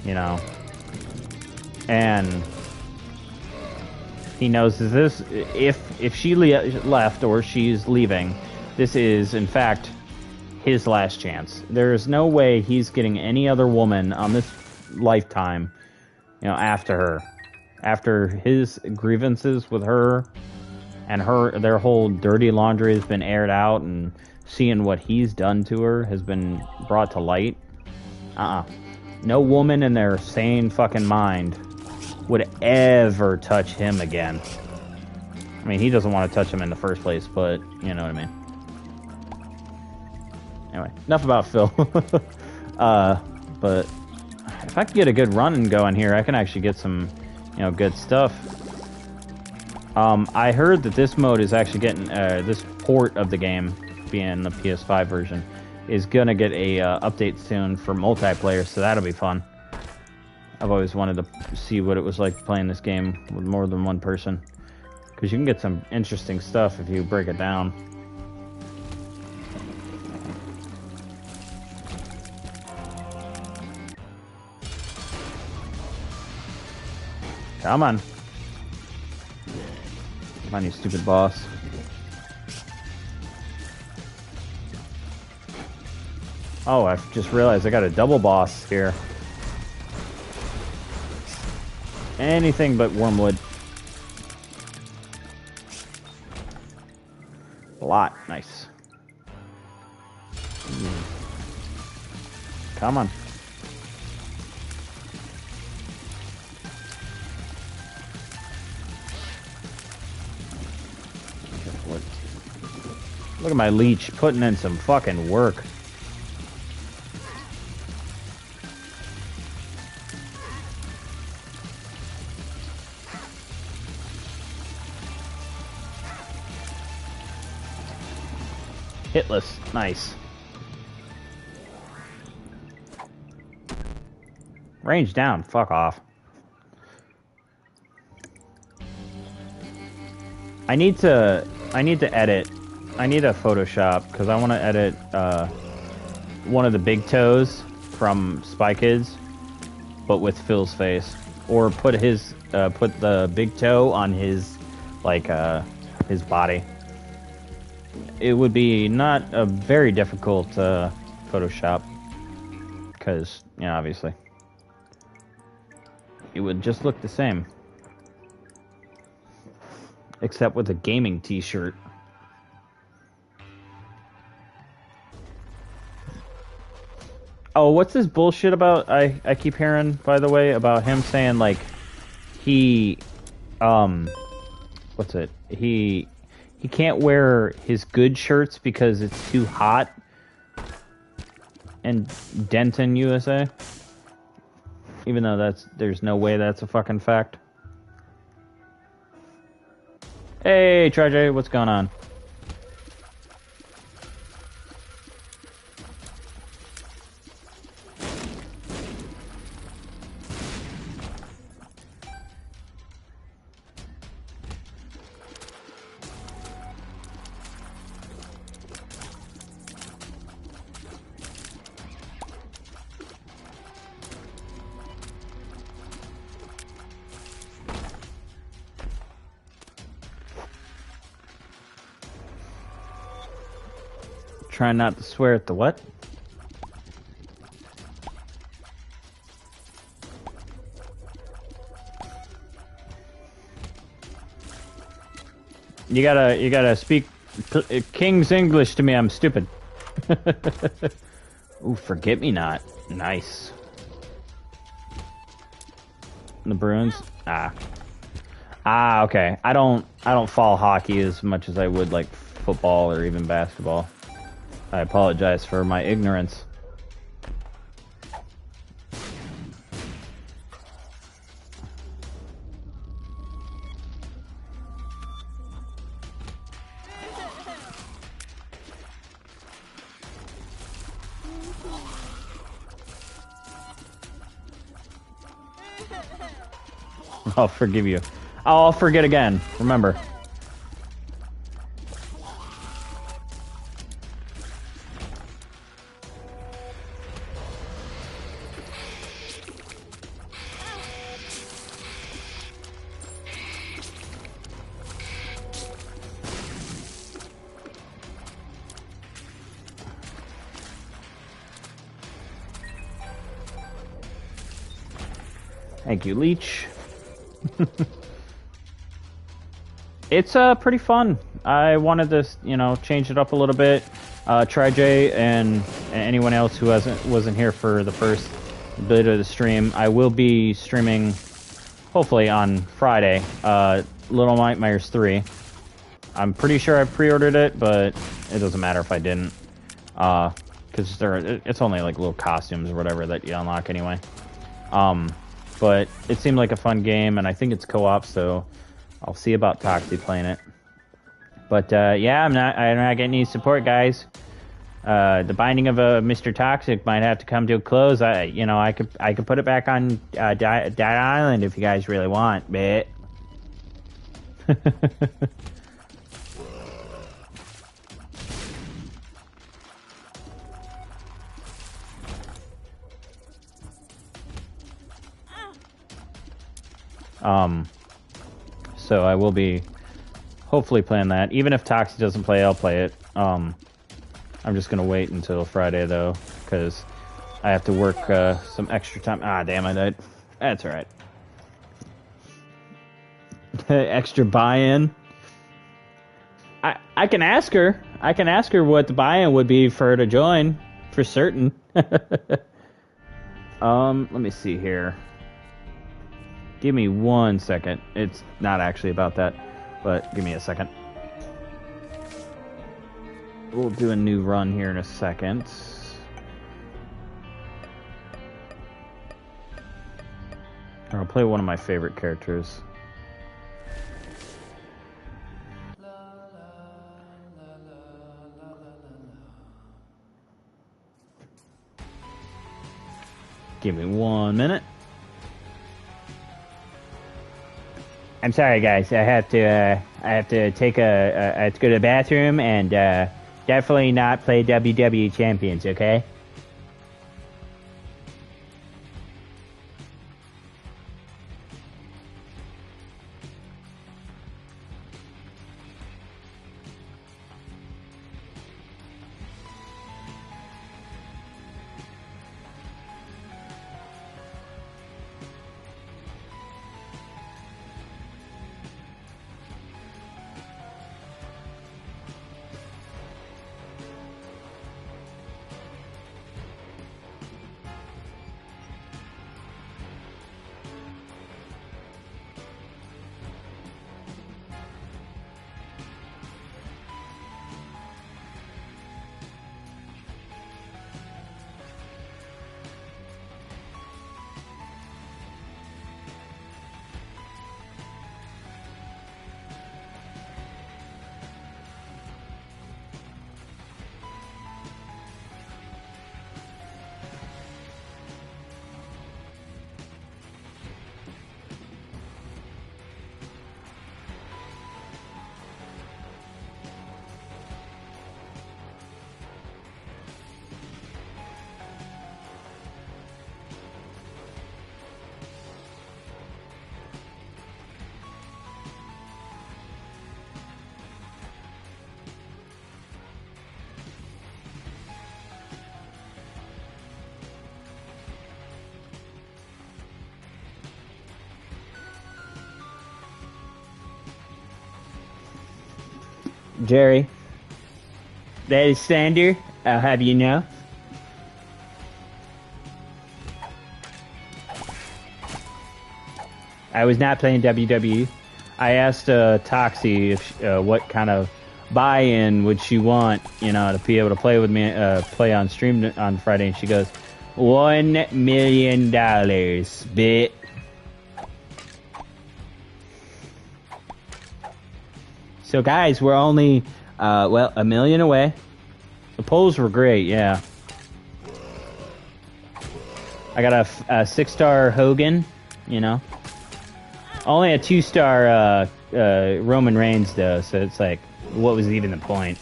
You know, and he knows this. If she left or she's leaving, this is in fact his last chance. There is no way he's getting any other woman on this lifetime, you know, after his grievances with her and their whole dirty laundry has been aired out, and seeing what he's done to her has been brought to light. No woman in their sane fucking mind would ever touch him again. I mean, he doesn't want to touch him in the first place, but you know what I mean. Anyway, enough about Phil. But if I could get a good run and going here, I can actually get some, you know, good stuff. I heard that this mode is actually getting, this port of the game, being the PS5 version, is gonna get a update soon for multiplayer, so that'll be fun. I've always wanted to see what it was like playing this game with more than one person, because you can get some interesting stuff if you break it down. Come on. Come on, you stupid boss. Oh, I just realized I got a double boss here. Anything but wormwood. A lot. Nice. Come on. Look at my leech putting in some fucking work. Hitless. Nice. Range down. Fuck off. I need to edit. I need a Photoshop because I want to edit one of the big toes from Spy Kids, but with Phil's face, or put the big toe on his his body. It would be not a very difficult Photoshop, because, you know, obviously it would just look the same, except with a gaming t-shirt. Oh, what's this bullshit about? I keep hearing, by the way, about him saying, like, he can't wear his good shirts because it's too hot in Denton, USA. Even though there's no way that's a fucking fact. Hey, Traj, what's going on? Try not to swear at the what? You gotta speak King's English to me. I'm stupid. Ooh, forget me not. Nice. The Bruins. Okay. I don't follow hockey as much as I would like football or even basketball. I apologize for my ignorance. I'll forgive you. I'll forget again. Remember. Thank you, Leech. It's pretty fun. I wanted to, you know, change it up a little bit. Try Jay and anyone else who wasn't here for the first bit of the stream. I will be streaming, hopefully on Friday. Little Nightmares 3. I'm pretty sure I pre-ordered it, but it doesn't matter if I didn't, because it's only like little costumes or whatever that you unlock anyway. But it seemed like a fun game, and I think it's co-op, so I'll see about Toxic playing it. But yeah, I'm not getting any support, guys. The binding of a Mr.Toxic might have to come to a close. I could put it back on Dead Island if you guys really want, but. So I will be hopefully playing that. Even if Toxic doesn't play, I'll play it. I'm just gonna wait until Friday though, because I have to work some extra time. Ah, damn, I died. That's alright. Extra buy-in. I can ask her. I can ask her what the buy-in would be for her to join, for certain. Let me see here. Give me 1 second. It's not actually about that, but give me a second. We'll do a new run here in a second. I'll play one of my favorite characters. Give me 1 minute. I'm sorry, guys. I have to take I have to go to the bathroom and definitely not play WWE Champions. Okay. Jerry, that is Sander. I'll have you know. I was not playing WWE. I asked Toxie if what kind of buy-in would she want, you know, to be able to play with me, play on stream on Friday, and she goes, $1 million, bit. So guys, we're only, well, $1 million away. The polls were great, yeah. I got a 6-star Hogan, you know. Only a 2-star Roman Reigns though, so it's like, what was even the point?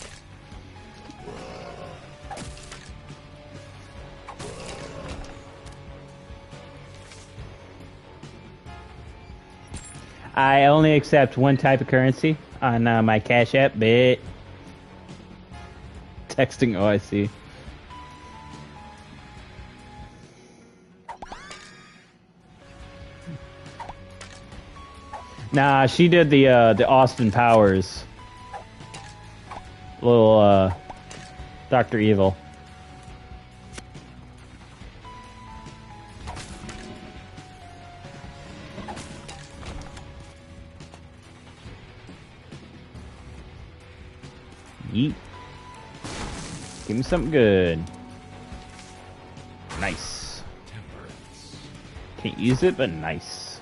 I only accept one type of currency on my Cash App, but texting OIC. Nah, she did the Austin Powers. Little Dr. Evil. Yeet. Give me something good. Nice. Temperance. Can't use it, but nice.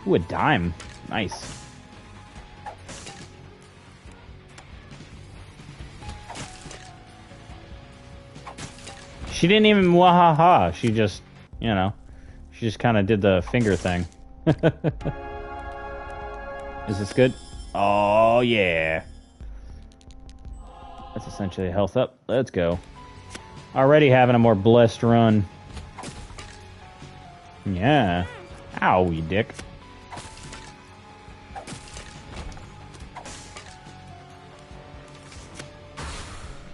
Ooh, a dime. Nice. She didn't even wahaha. She just, you know, she just kind of did the finger thing. Is this good? Oh, yeah. That's essentially a health up. Let's go. Already having a more blessed run. Yeah. Ow, you dick.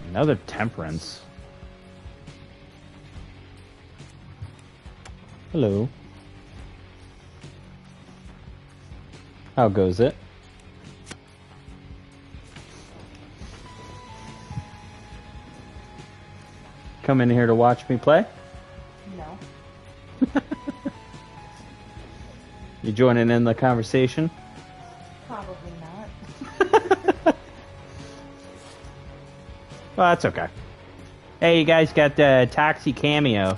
Another temperance. Hello. How goes it? Come in here to watch me play? No. You joining in the conversation? Probably not. Well, that's okay. Hey, you guys got the Toxic cameo.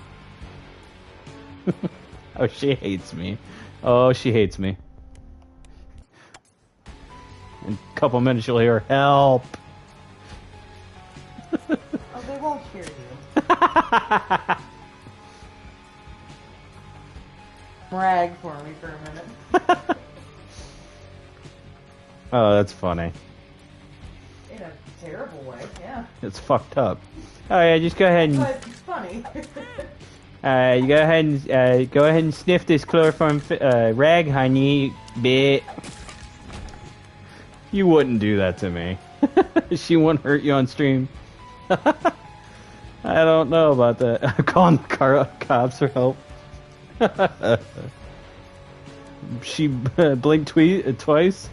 Oh, she hates me. Oh, she hates me. In a couple minutes, you'll hear help. Oh, they won't hear you. Brag for me for a minute. Oh, that's funny. In a terrible way, yeah. It's fucked up. Oh yeah, just go ahead and But it's funny. you go ahead and sniff this chloroform rag, honey. Bit. You wouldn't do that to me. She wouldn't hurt you on stream. I don't know about that. I'm calling the cops for help. She blinked twice.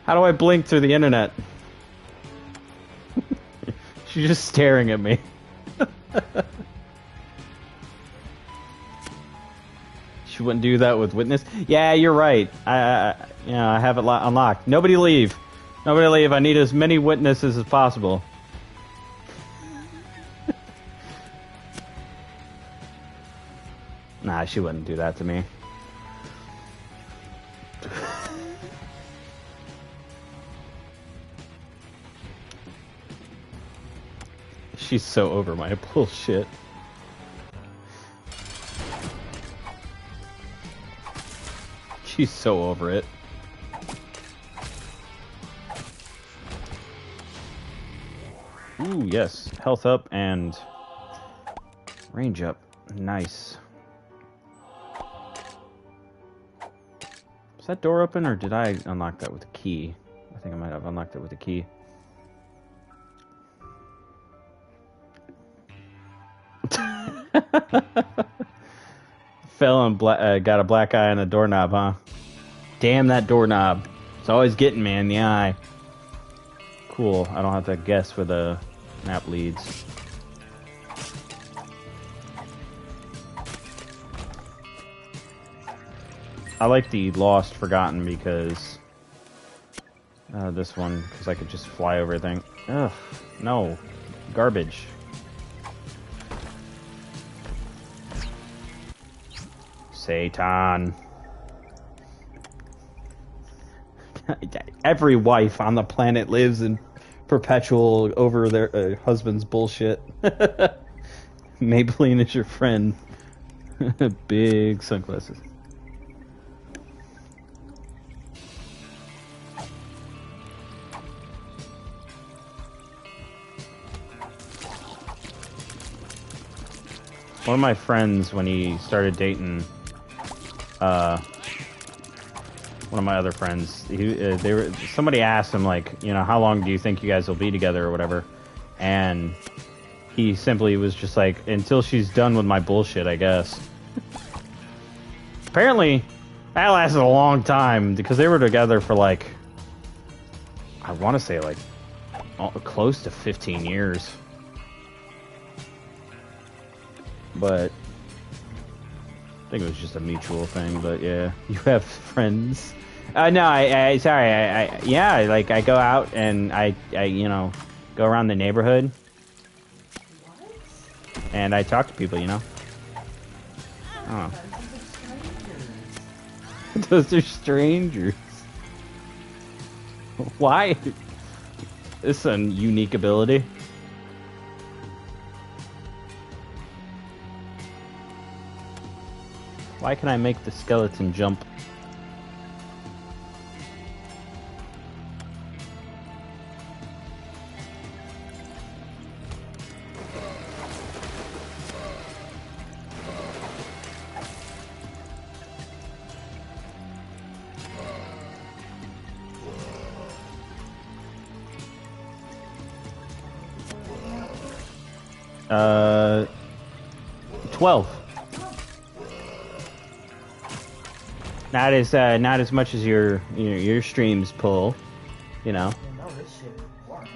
How do I blink through the internet? She's just staring at me. She wouldn't do that with witness. Yeah, you're right. I have it unlocked. Nobody leave. Nobody leave. I need as many witnesses as possible. Nah, she wouldn't do that to me. She's so over my bullshit. She's so over it. Ooh, yes. Health up and range up. Nice. Is that door open, or did I unlock that with a key? I think I might have unlocked it with a key. Fell and got a black eye on a doorknob, huh? Damn that doorknob. It's always getting me in the eye. Cool. I don't have to guess where the map leads. I like the Lost Forgotten because this one, because I could just fly over everything. Ugh, no. Garbage. Satan. Every wife on the planet lives in perpetual over their husband's bullshit. Maybelline is your friend. Big sunglasses. One of my friends, when he started dating, one of my other friends, somebody asked him, like, you know, how long do you think you guys will be together or whatever, and he simply was just like, until she's done with my bullshit, I guess. Apparently, that lasted a long time, because they were together for, like, I want to say, like, close to 15 years. But I think it was just a mutual thing. But yeah, you have friends. No, yeah, like I go out and I you know, go around the neighborhood. What? And I talk to people, you know. Oh, those are strangers. Why? This is a unique ability. Why can I make the skeleton jump? Uh, 12. Not as much as your streams pull, you know. No, this shit is boring.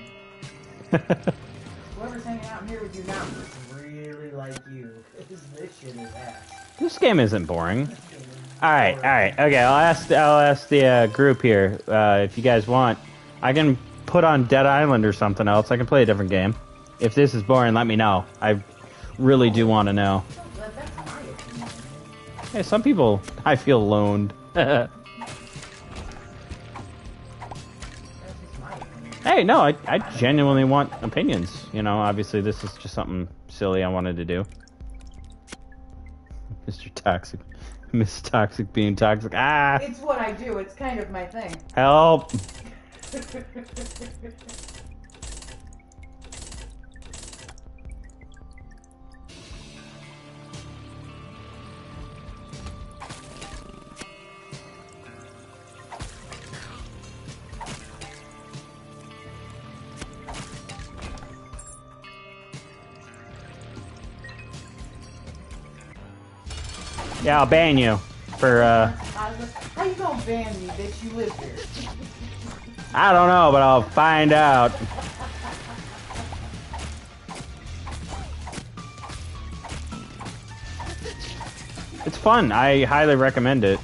Whoever's hanging out here with you now is really like you. This shit is ass. This game isn't boring. All right, okay. I'll ask the group here if you guys want. I can put on Dead Island or something else. I can play a different game. If this is boring, let me know. I really do want to know. That's my opinion. Hey, some people, I feel loned. That's just my opinion. Hey, no, I genuinely want opinions. You know, obviously this is just something silly I wanted to do. Mr. Toxic. Miss Toxic being toxic. Ah! It's what I do. It's kind of my thing. Help! Yeah, I'll ban you for, How you gonna ban me, bitch? You live here. I don't know, but I'll find out. It's fun. I highly recommend it.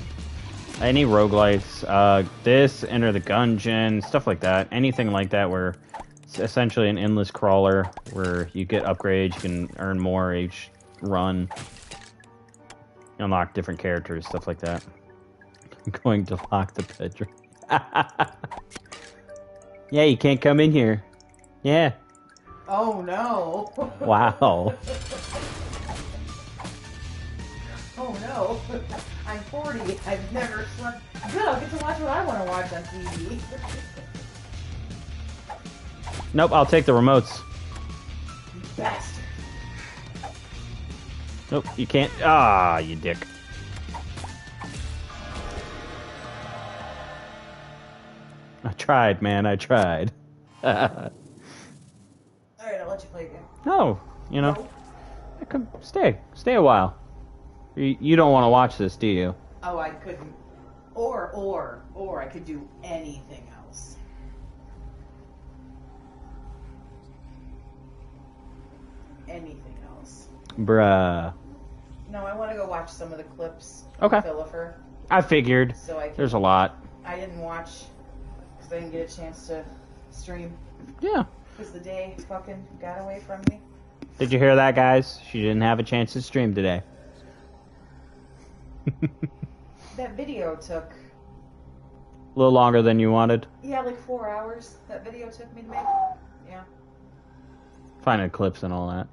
Any roguelites, this, Enter the Gungeon, stuff like that. Anything like that where it's essentially an endless crawler where you get upgrades, you can earn more each run. Unlock different characters, stuff like that. I'm going to lock the bedroom. Yeah, you can't come in here. Yeah. Oh no. Wow. Oh no. I'm 40. I've never slept. Good, I'll get to watch what I want to watch on TV. Nope, I'll take the remotes. You bastard. Nope, you can't. Ah, you dick. I tried, man. I tried. Alright, I'll let you play again. No, you know. I could stay a while. You don't want to watch this, do you? Oh, I couldn't. Or I could do anything else. Anything else. Bruh. No, I want to go watch some of the clips. Okay. Philipper. I figured. So I can, There's a lot. I didn't watch because I didn't get a chance to stream. Yeah. Because the day fucking got away from me. Did you hear that, guys? She didn't have a chance to stream today. That video took... A little longer than you wanted. Yeah, like 4 hours. That video took me to make. Yeah. Finding clips and all that.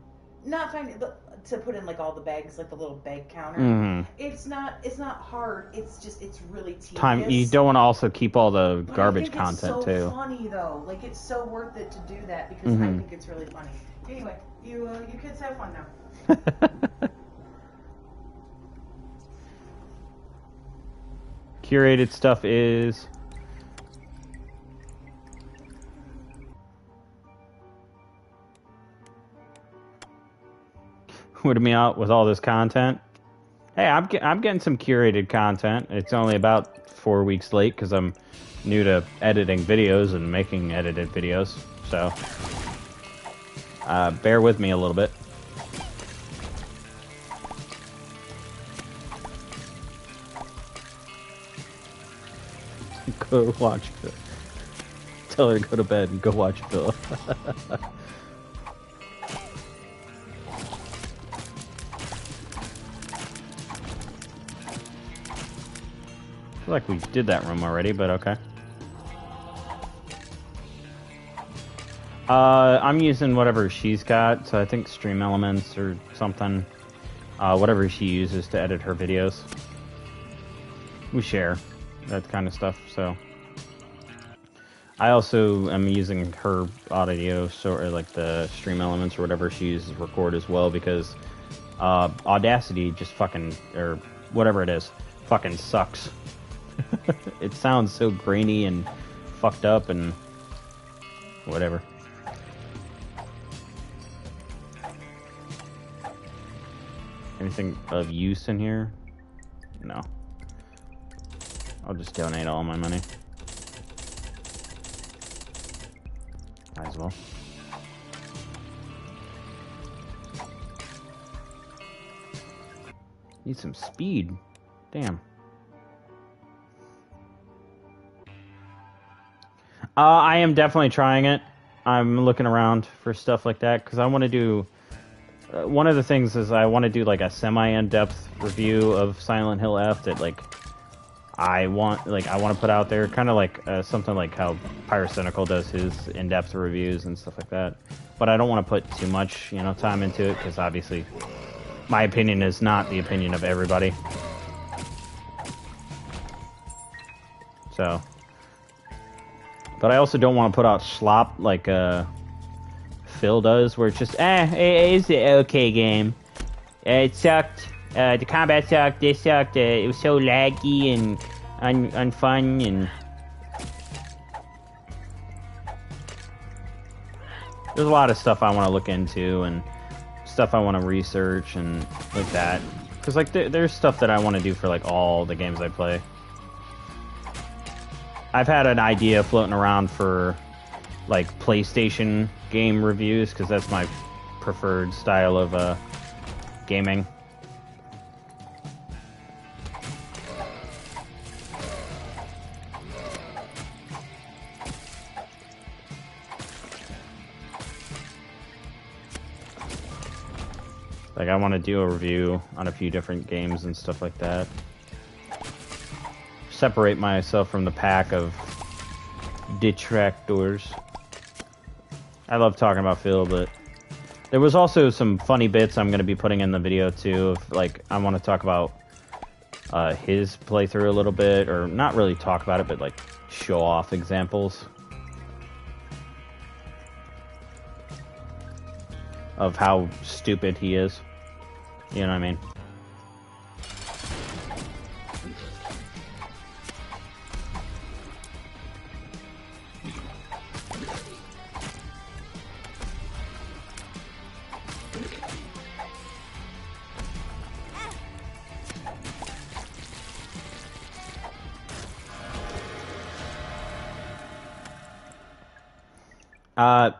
not finding to put in like all the bags, like the little bag counter. Mm-hmm. It's not hard. It's really tedious. Time. You don't want to also keep all the But garbage I think content it's too. so funny though. Like it's so worth it to do that because I think it's really funny. Anyway, you kids have fun now. Curated stuff is. With me out with all this content. Hey, I'm getting some curated content. It's only about 4 weeks late because I'm new to editing videos and making edited videos. So, bear with me a little bit. Go watch Phil. Tell her to go to bed and go watch Phil. I feel like we did that room already, but okay. I'm using whatever she's got, so I think Stream Elements or something. Whatever she uses to edit her videos. We share that kind of stuff, so. I also am using her audio, or like the Stream Elements or whatever she uses to record as well, because Audacity just fucking, or whatever it is, fucking sucks. It sounds so grainy and fucked up and whatever. Anything of use in here? No. I'll just donate all my money. Might as well. Need some speed. Damn. I am definitely trying it. I'm looking around for stuff like that because I want to do. One of the things is I want to do like a semi-in-depth review of Silent Hill F that like I want to put out there, kind of like something like how Pyrocynical does his in-depth reviews and stuff like that. But I don't want to put too much, time into it because obviously my opinion is not the opinion of everybody. So. But I also don't want to put out slop like Phil does, where it's just, it's an okay game. It sucked. The combat sucked. This sucked. It was so laggy and unfun and. There's a lot of stuff I want to look into and stuff I want to research and like that. Because like there's stuff that I want to do for like all the games I play. I've had an idea floating around for like PlayStation game reviews because that's my preferred style of gaming. Like I want to do a review on a few different games and stuff like that. Separate myself from the pack of detractors. I love talking about Phil, but there was also some funny bits I'm going to be putting in the video too. Of, like, I want to talk about his playthrough a little bit, or not really talk about it, but like show off examples of how stupid he is. You know what I mean?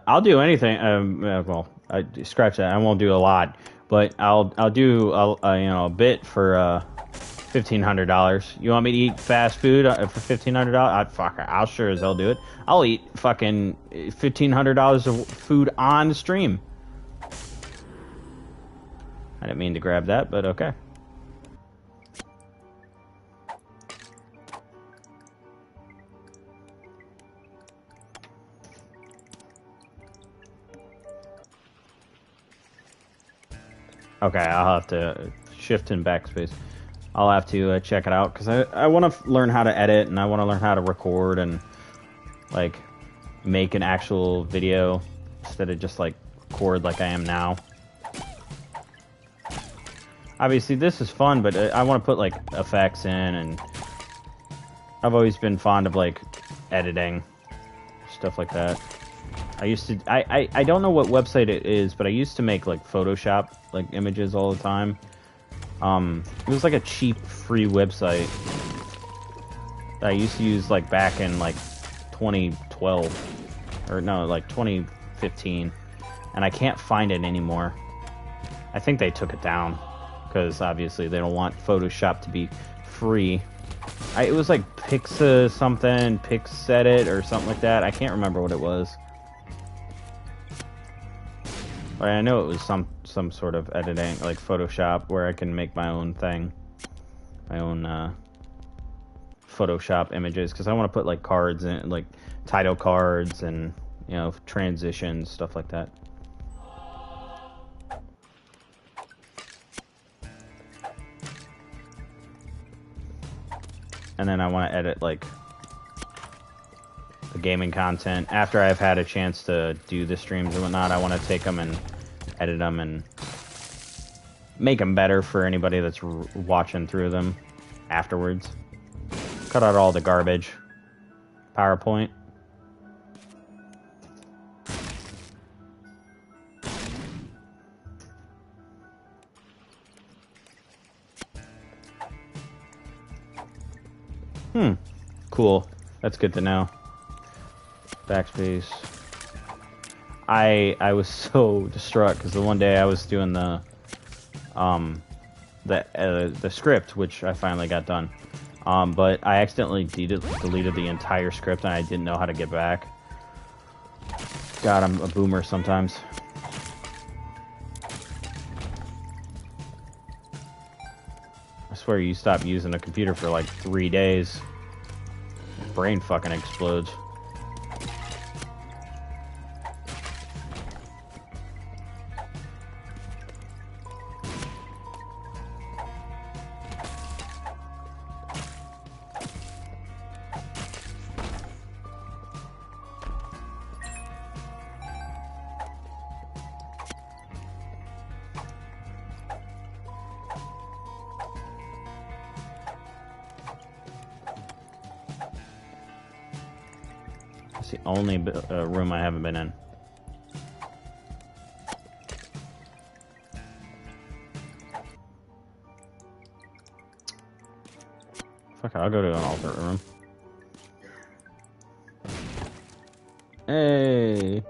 I'll do anything. Well, I scratch that. I won't do a lot, but I'll do a bit for $1,500. You want me to eat fast food for $1,500? I'll sure as hell do it. I'll eat fucking $1,500 of food on stream. I didn't mean to grab that, but okay. Okay, I'll have to shift and backspace. I'll have to check it out because I want to learn how to edit and I want to learn how to record and like make an actual video instead of just like record like I am now. Obviously this is fun, but I want to put like effects in, and I've always been fond of like editing stuff like that. I don't know what website it is, but I used to make like Photoshop like images all the time. It was like a cheap free website that I used to use like back in like 2012 or no, like 2015, and I can't find it anymore. I think they took it down because obviously they don't want Photoshop to be free. It was like Pixa something, Pixedit or something like that. I can't remember what it was. But I know it was some sort of editing, like Photoshop, where I can make my own thing. My own Photoshop images, because I want to put like cards in, like title cards and, you know, transitions, stuff like that. And then I want to edit like the gaming content after I've had a chance to do the streams and whatnot. I want to take them and edit them and make them better for anybody that's watching through them afterwards. Cut out all the garbage. PowerPoint. Cool. That's good to know. Backspace. I was so distraught because the one day I was doing the script, which I finally got done. But I accidentally deleted the entire script and I didn't know how to get back. God, I'm a boomer sometimes. I swear you stop using a computer for like 3 days. Your brain fucking explodes. It's the only room I haven't been in. Fuck it, I'll go to an alternate room. Hey!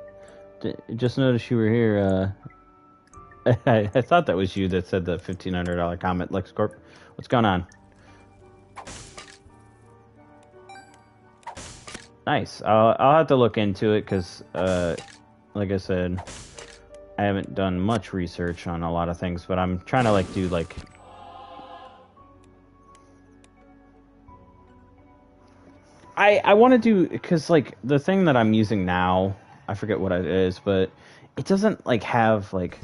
Just noticed you were here. I thought that was you that said the $1,500 comment, LexCorp. What's going on? Nice. I'll have to look into it because, like I said, I haven't done much research on a lot of things, but I'm trying to like do like I want to do, because like the thing that I'm using now, I forget what it is, but it doesn't like have like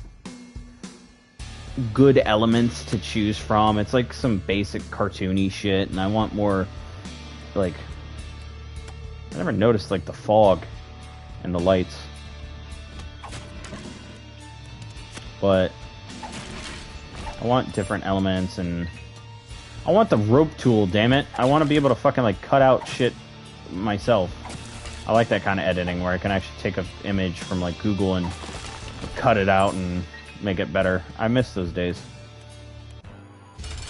good elements to choose from. It's like some basic cartoony shit, and I want more like, I never noticed like the fog and the lights, but I want different elements, and I want the rope tool, damn it. I want to be able to fucking like cut out shit myself. I like that kind of editing where I can actually take an image from like Google and cut it out and make it better. I miss those days.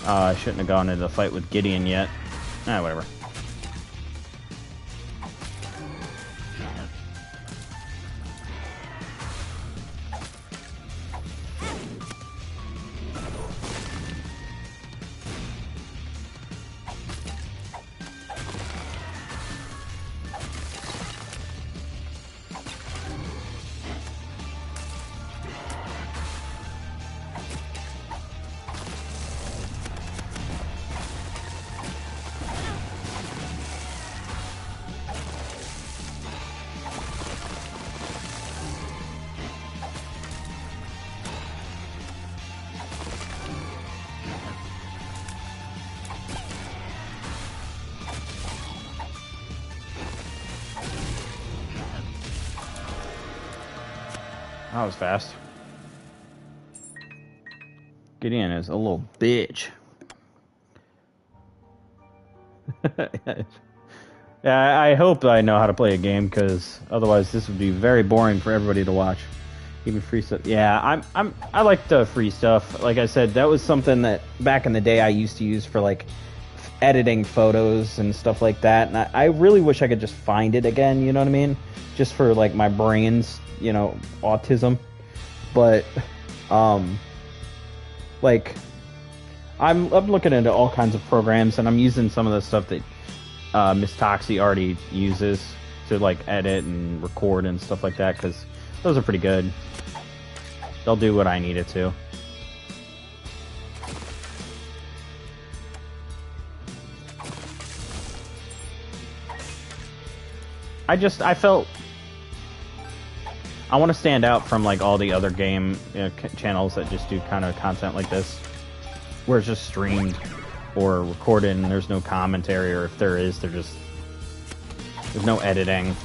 I shouldn't have gone into the fight with Gideon yet. Whatever. That was fast. Gideon is a little bitch. Yeah, I hope I know how to play a game, because otherwise this would be very boring for everybody to watch. Even free stuff. Yeah, I like the free stuff. Like I said, that was something that back in the day I used to use for like editing photos and stuff like that. And I really wish I could just find it again. You know what I mean? Just for like my brain's, you know, autism. But like I'm looking into all kinds of programs, and I'm using some of the stuff that Mr.Toxic already uses to like edit and record and stuff like that, because those are pretty good. They'll do what I need it to. I felt I want to stand out from like all the other game channels that just do kind of content like this, where it's just streamed or recorded and there's no commentary, or if there is, there's no editing.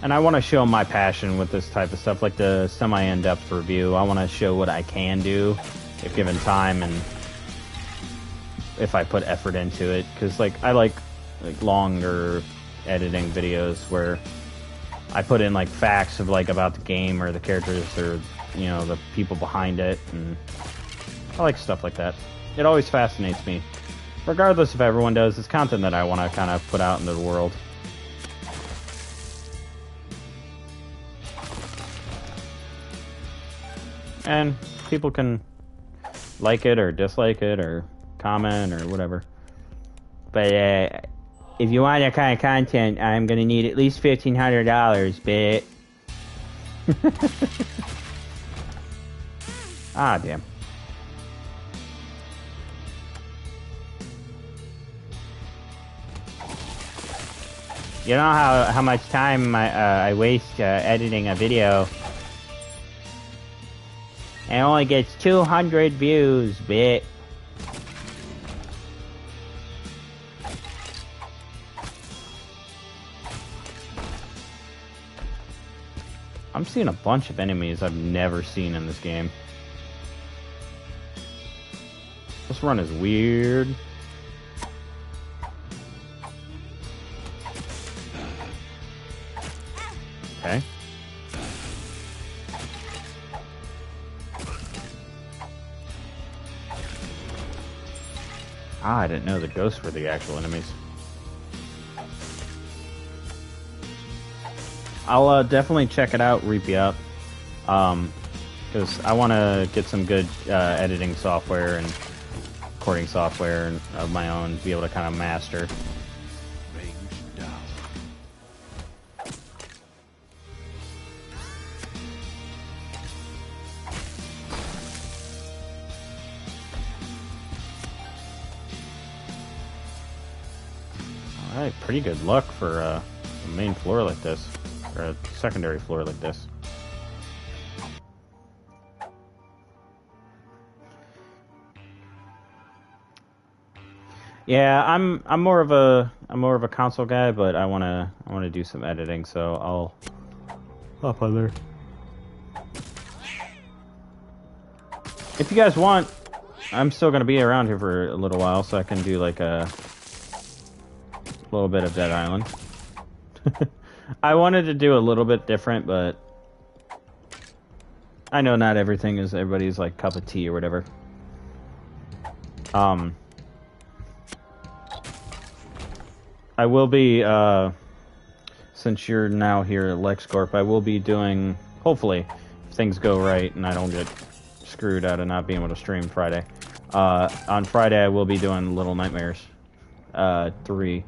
And I want to show my passion with this type of stuff, like the semi-in-depth review. I want to show what I can do if given time and if I put effort into it. Because like I like longer editing videos where I put in like facts of like about the game or the characters or, you know, the people behind it, and I like stuff like that. It always fascinates me. Regardless if everyone does, it's content that I want to kind of put out into the world. And people can like it or dislike it or comment or whatever. But if you want that kind of content, I'm gonna need at least $1,500, bit. Ah, damn. You know how much time I waste editing a video? It only gets 200 views, bit. I'm seeing a bunch of enemies I've never seen in this game. This run is weird. Okay. Ah, I didn't know the ghosts were the actual enemies. I'll definitely check it out, Reapy Up, because I want to get some good editing software and recording software of my own to be able to kind of master. Range down. Alright, pretty good luck for a main floor like this, or a secondary floor like this. Yeah, I'm more of a console guy, but I wanna do some editing, so I'll hop on there. If you guys want, I'm still gonna be around here for a little while, so I can do like a little bit of Dead Island. I wanted to do a little bit different, but I know not everything is everybody's like cup of tea or whatever. I will be, since you're now here at LexCorp, I will be doing, hopefully, if things go right and I don't get screwed out of not being able to stream Friday. On Friday, I will be doing Little Nightmares 3.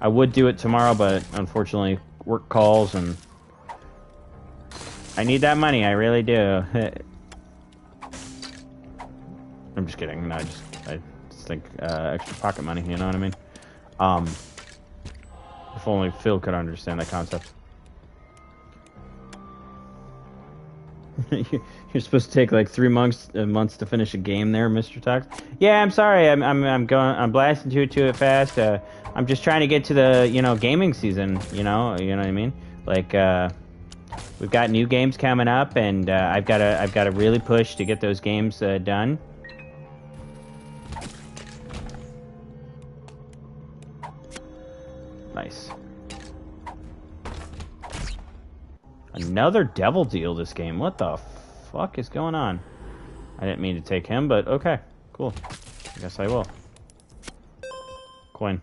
I would do it tomorrow, but unfortunately, work calls and I need that money. I really do. I'm just kidding. No, I just think extra pocket money. You know what I mean? If only Phil could understand that concept. You're supposed to take like 3 months to finish a game there, Mr. Toxic. Yeah, I'm sorry. I'm blasting to it fast. I'm just trying to get to the gaming season. You know what I mean. Like we've got new games coming up, and I've got to really push to get those games done. Nice. Another devil deal this game. What the fuck is going on? I didn't mean to take him, but okay. Cool. I guess I will. Coin.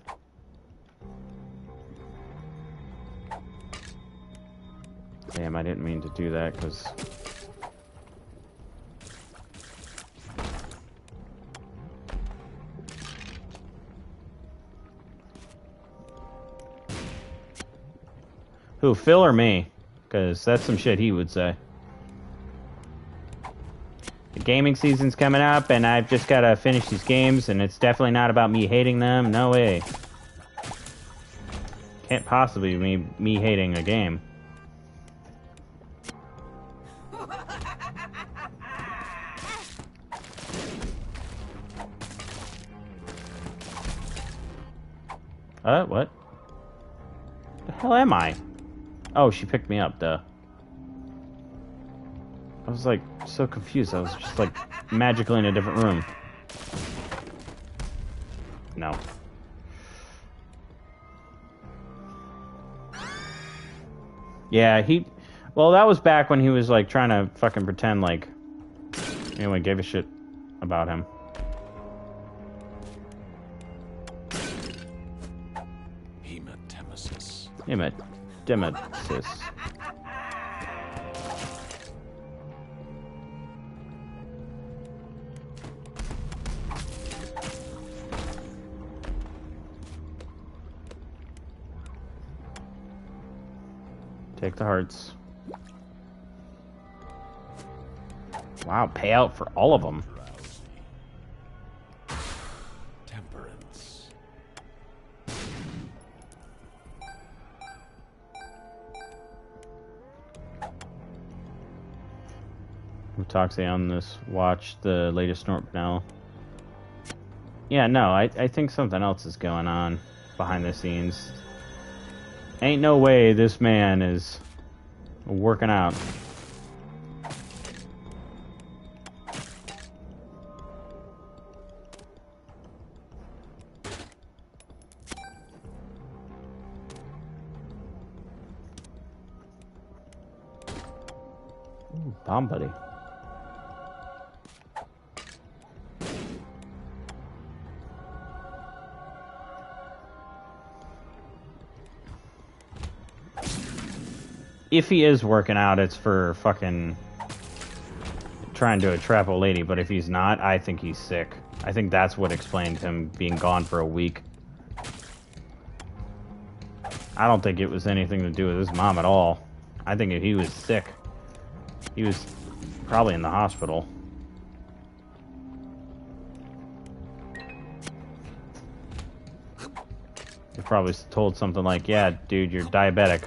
Damn, I didn't mean to do that, because... Who, Phil or me? Because that's some shit he would say. The gaming season's coming up, and I've just got to finish these games, and it's definitely not about me hating them. No way. Can't possibly be me hating a game. What? The hell am I? Oh, she picked me up, duh. I was like so confused. I was just like magically in a different room. No. Yeah, well, that was back when he was like trying to fucking pretend like anyone gave a shit about him. Hematemesis. Take the hearts. Wow, payout for all of them. Temperance. Toxic on this. Watch the latest Snort now. Yeah, no, I think something else is going on behind the scenes. Ain't no way this man is working out. Ooh, bomb buddy. If he is working out, it's for fucking trying to trap a lady, but if he's not, I think he's sick. I think that's what explained him being gone for a week. I don't think it was anything to do with his mom at all. I think he was sick. He was probably in the hospital. He probably told something like, yeah, dude, you're diabetic.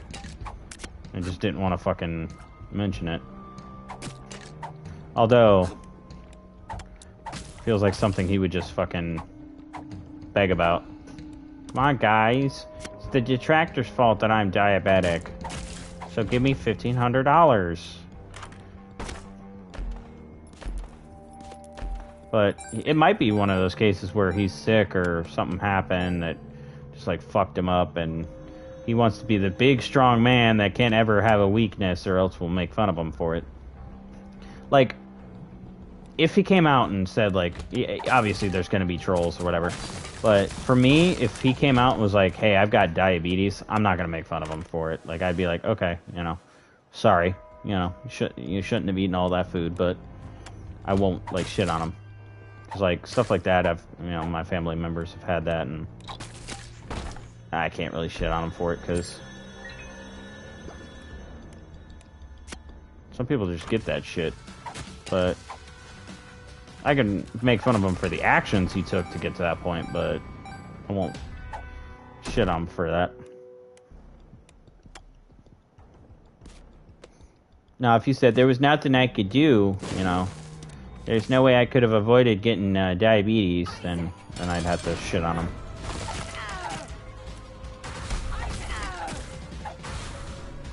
I just didn't want to fucking mention it. Although, feels like something he would just fucking beg about. Come on, guys. It's the detractor's fault that I'm diabetic. So give me $1,500. But it might be one of those cases where he's sick or something happened that just like fucked him up, and he wants to be the big, strong man that can't ever have a weakness, or else we'll make fun of him for it. Like, if he came out and said, like, obviously there's going to be trolls or whatever, but for me, if he came out and was like, hey, I've got diabetes, I'm not going to make fun of him for it. Like, I'd be like, okay, sorry, you shouldn't have eaten all that food, but I won't, like, shit on him. Because, like, stuff like that, my family members have had that, and I can't really shit on him for it, because some people just get that shit. But I can make fun of him for the actions he took to get to that point, but I won't shit on him for that. Now, if you said there was nothing I could do, you know, there's no way I could have avoided getting diabetes, then I'd have to shit on him.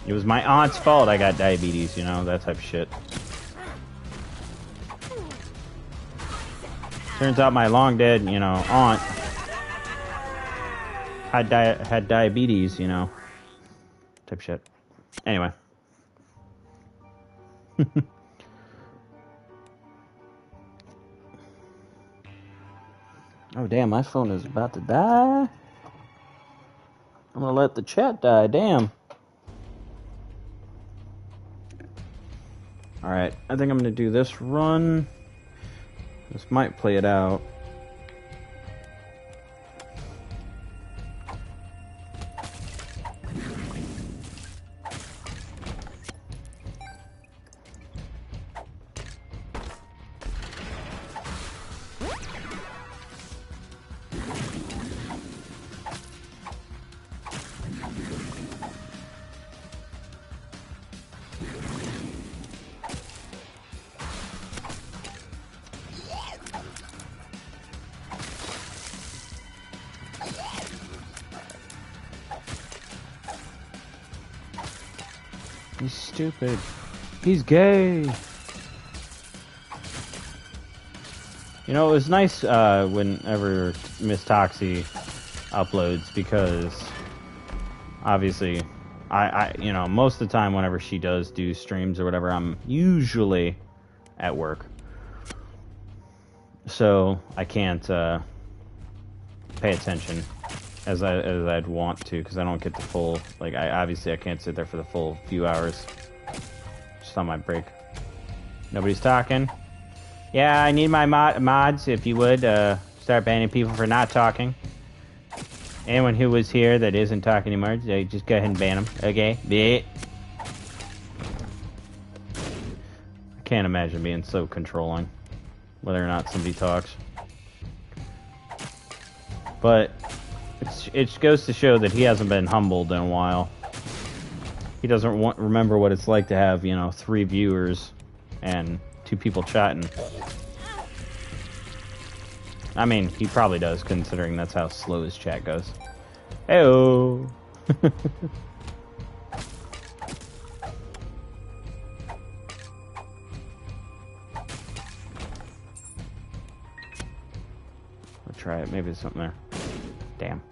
It was my aunt's fault I got diabetes, you know, that type of shit. Turns out my long dead, you know, aunt had diabetes, you know, type shit. Anyway. Oh damn, my phone is about to die. I'm gonna let the chat die, damn. Alright, I think I'm gonna do this run. This might play it out. He's stupid. He's gay. You know, it was nice whenever Mr.Toxic uploads, because obviously I you know, most of the time whenever she does do streams or whatever, I'm usually at work. So I can't pay attention as I'd want to, because I don't get the full, like, obviously I can't sit there for the full few hours just on my break. Nobody's talking. Yeah, I need my mods, if you would, start banning people for not talking. Anyone who was here that isn't talking anymore, just go ahead and ban them, okay? Bleh. I can't imagine being so controlling, whether or not somebody talks. But it goes to show that he hasn't been humbled in a while. He doesn't remember what it's like to have, you know, 3 viewers and 2 people chatting. I mean, he probably does, considering that's how slow his chat goes. Heyo. I'll try it. Maybe there's something there. Damn.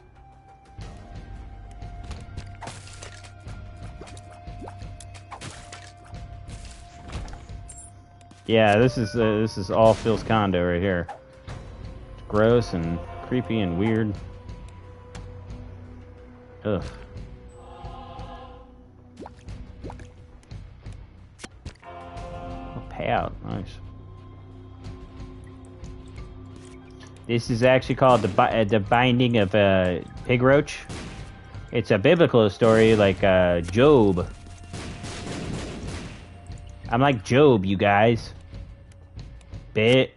Yeah, this is all Phil's condo right here. It's gross and creepy and weird. Ugh. Oh, payout, nice. This is actually called the Binding of Pig Roach. It's a biblical story, like Job. I'm like Job, you guys. Bit.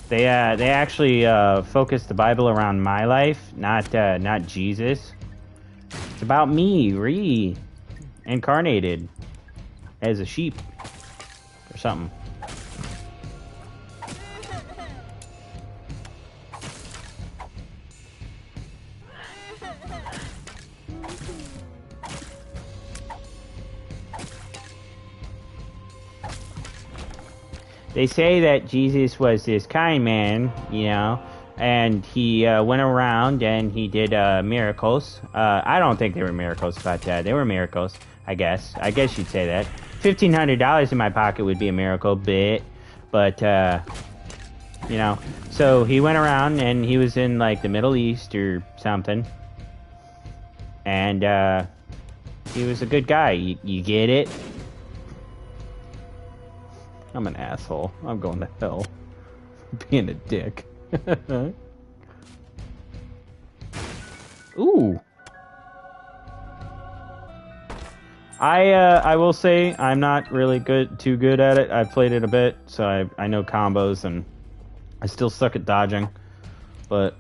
They actually focus the Bible around my life, not Jesus. It's about me, reincarnated as a sheep or something. They say that Jesus was this kind man, you know, and he went around and he did miracles. I don't think they were miracles, but they were miracles, I guess. I guess you'd say that. $1,500 in my pocket would be a miracle, but you know. So he went around and he was in, like, the Middle East or something. And he was a good guy. You get it? I'm an asshole. I'm going to hell. Being a dick. Ooh. I will say I'm not really too good at it. I've played it a bit, so I know combos, and I still suck at dodging. But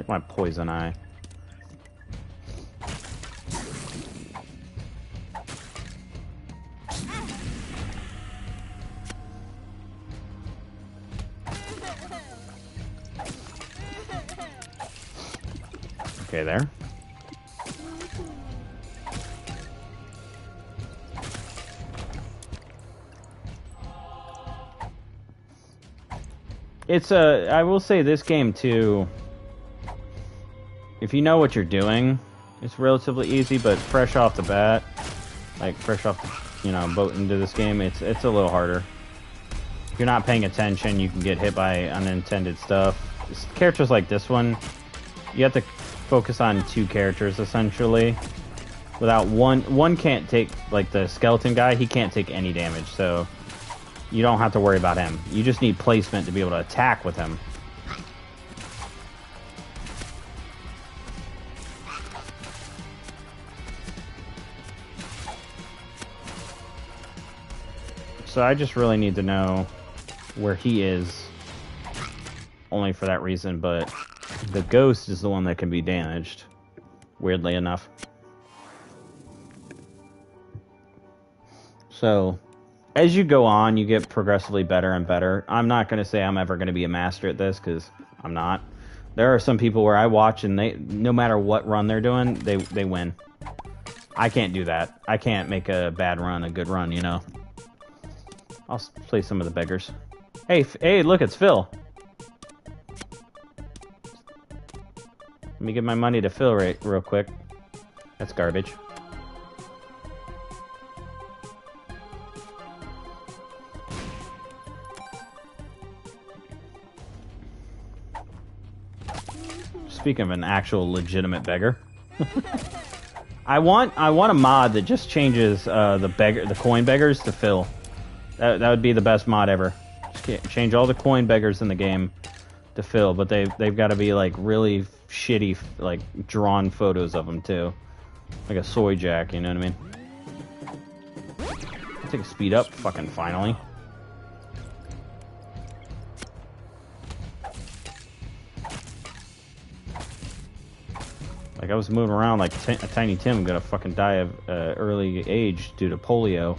like my poison eye. Okay, there. It's I will say this game too, if you know what you're doing, it's relatively easy, but fresh off the bat, like fresh off the, boat into this game, it's a little harder. If you're not paying attention, you can get hit by unintended stuff. Characters like this one, you have to focus on two characters essentially. Without one can't take, like the skeleton guy, he can't take any damage, so you don't have to worry about him. You just need placement to be able to attack with him. So I just really need to know where he is, only for that reason, but the ghost is the one that can be damaged, weirdly enough. So as you go on, you get progressively better and better. I'm not going to say I'm ever going to be a master at this, because I'm not. There are some people where I watch and they, no matter what run they're doing, they win. I can't do that. I can't make a bad run a good run, I'll play some of the beggars. Hey, look, it's Phil. Let me give my money to Phil real quick. That's garbage. Speaking of an actual legitimate beggar, I want a mod that just changes the coin beggars to Phil. That would be the best mod ever. Just change all the coin beggars in the game to Phil, but they've got to be like really shitty, like drawn photos of them too, like a soy jack. You know what I mean? I'll take a speed up, fucking finally. Like I was moving around like a Tiny Tim, gonna fucking die of early age due to polio.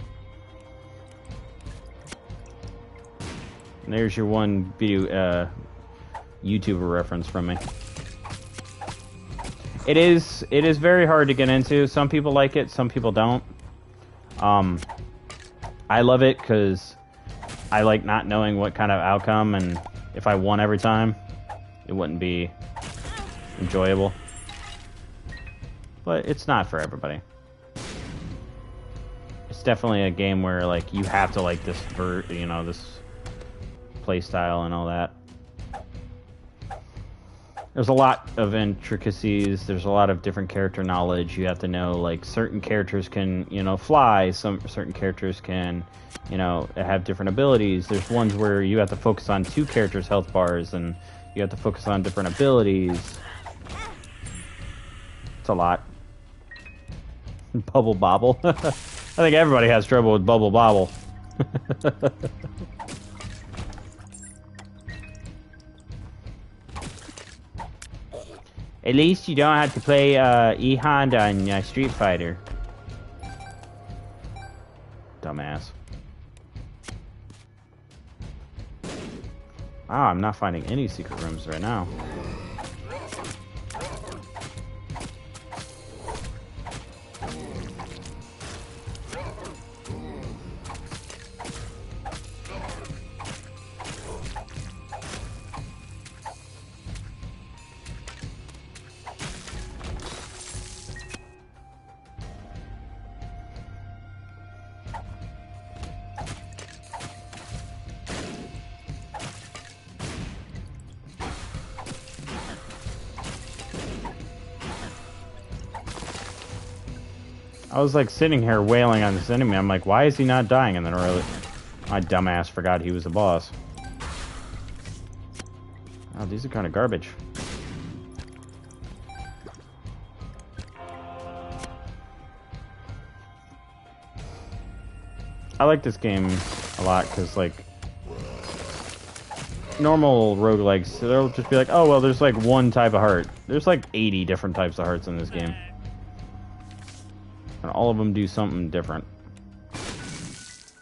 And there's your one video YouTuber reference from me. It is very hard to get into. Some people like it, some people don't. I love it because I like not knowing what kind of outcome, and if I won every time, it wouldn't be enjoyable. But it's not for everybody. It's definitely a game where like you have to like this this play style and all that. There's a lot of intricacies. There's a lot of different character knowledge. You have to know like certain characters can fly. Certain characters can have different abilities. There's ones where you have to focus on two characters' health bars, and you have to focus on different abilities. It's a lot. Bubble Bobble. I think everybody has trouble with Bubble Bobble. At least you don't have to play E-Honda on Street Fighter. Dumbass. Wow, I'm not finding any secret rooms right now. I was like sitting here wailing on this enemy. I'm like, why is he not dying? And then really, my dumbass forgot he was a boss. Oh, these are kind of garbage. I like this game a lot because like normal roguelikes, they'll just be like, oh, well, there's like one type of heart. There's like 80 different types of hearts in this game. And all of them do something different.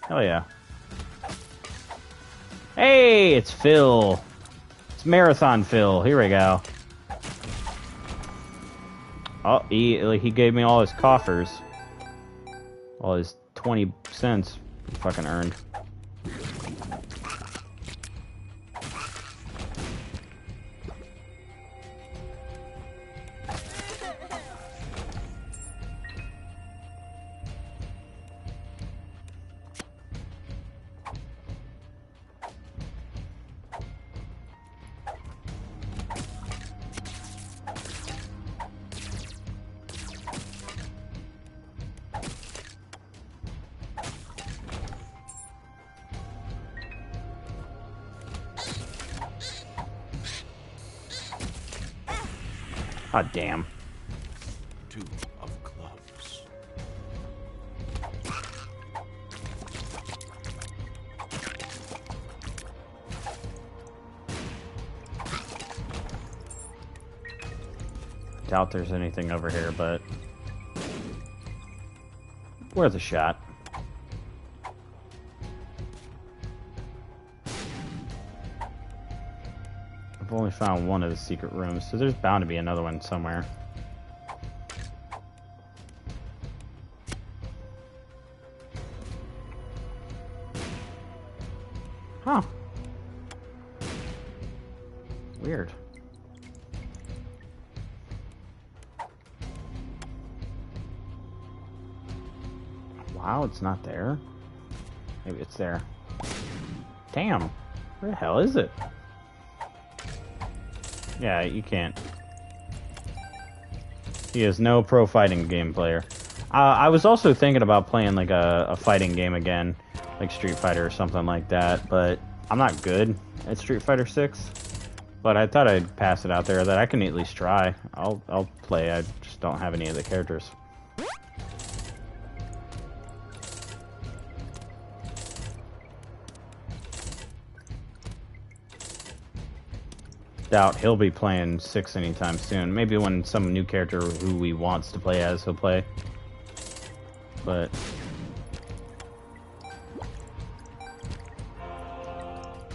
Hell yeah. Hey, it's Phil. It's Marathon Phil. Here we go. Oh, he gave me all his coffers. All his 20 cents he fucking earned. Ah, damn. 2 of clubs. Doubt there's anything over here, but worth a shot. I've only found one of the secret rooms, so there's bound to be another one somewhere. Huh. Weird. Wow, it's not there. Maybe it's there. Damn. Where the hell is it? Yeah, you can't. He is no pro fighting game player. I was also thinking about playing like a fighting game again, like Street Fighter or something like that, but I'm not good at Street Fighter 6. But I thought I'd pass it out there that I can at least try. I'll play. I just don't have any of the characters. Doubt he'll be playing 6 anytime soon. Maybe when some new character who he wants to play as, he'll play. But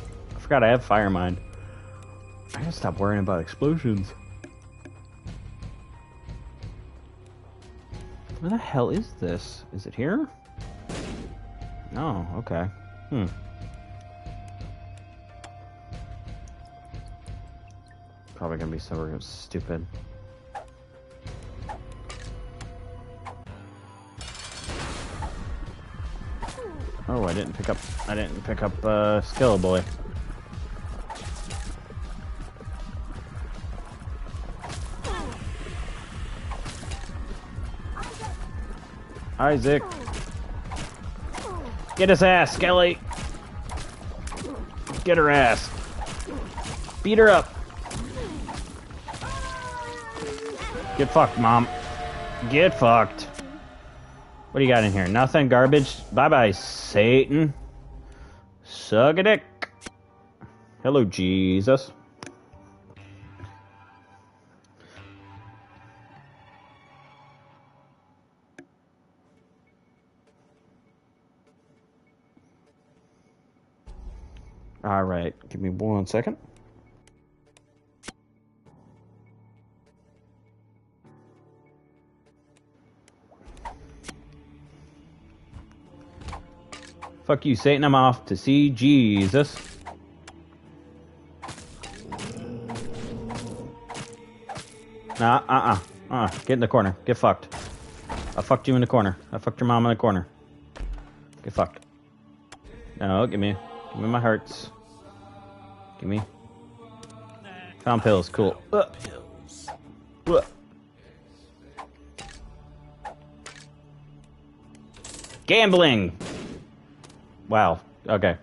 I forgot I have Fire Mind. I gotta stop worrying about explosions. Where the hell is this? Is it here? No, okay. Probably gonna be somewhere stupid. Oh, I didn't pick up Skilla Boy. Isaac. Get his ass, Skelly. Get her ass. Beat her up. Get fucked, Mom. Get fucked. What do you got in here? Nothing? Garbage? Bye-bye, Satan. Suck a dick. Hello, Jesus. Alright, give me 1 second. Fuck you, Satan. I'm off to see Jesus. Get in the corner. Get fucked. I fucked you in the corner. I fucked your mom in the corner. Get fucked. No, give me my hearts. Give me. Found pills. Cool. Gambling. Wow. Okay.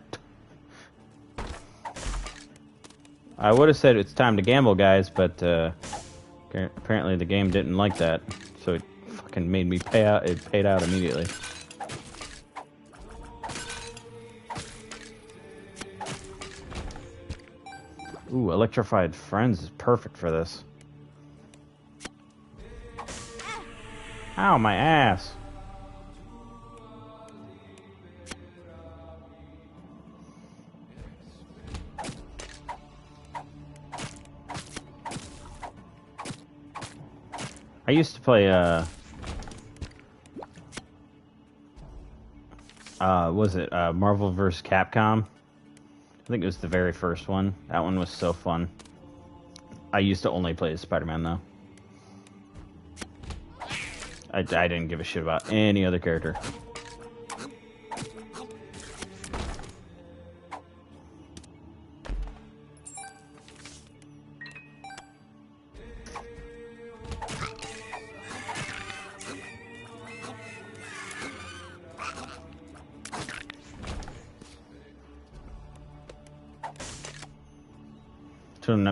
I would have said it's time to gamble, guys, but apparently the game didn't like that, so it fucking made me pay out. It paid out immediately. Ooh, Electrified Friends is perfect for this. Ow, my ass. I used to play, was it, Marvel vs. Capcom? I think it was the very first one. That one was so fun. I used to only play as Spider-Man, though. I didn't give a shit about any other character.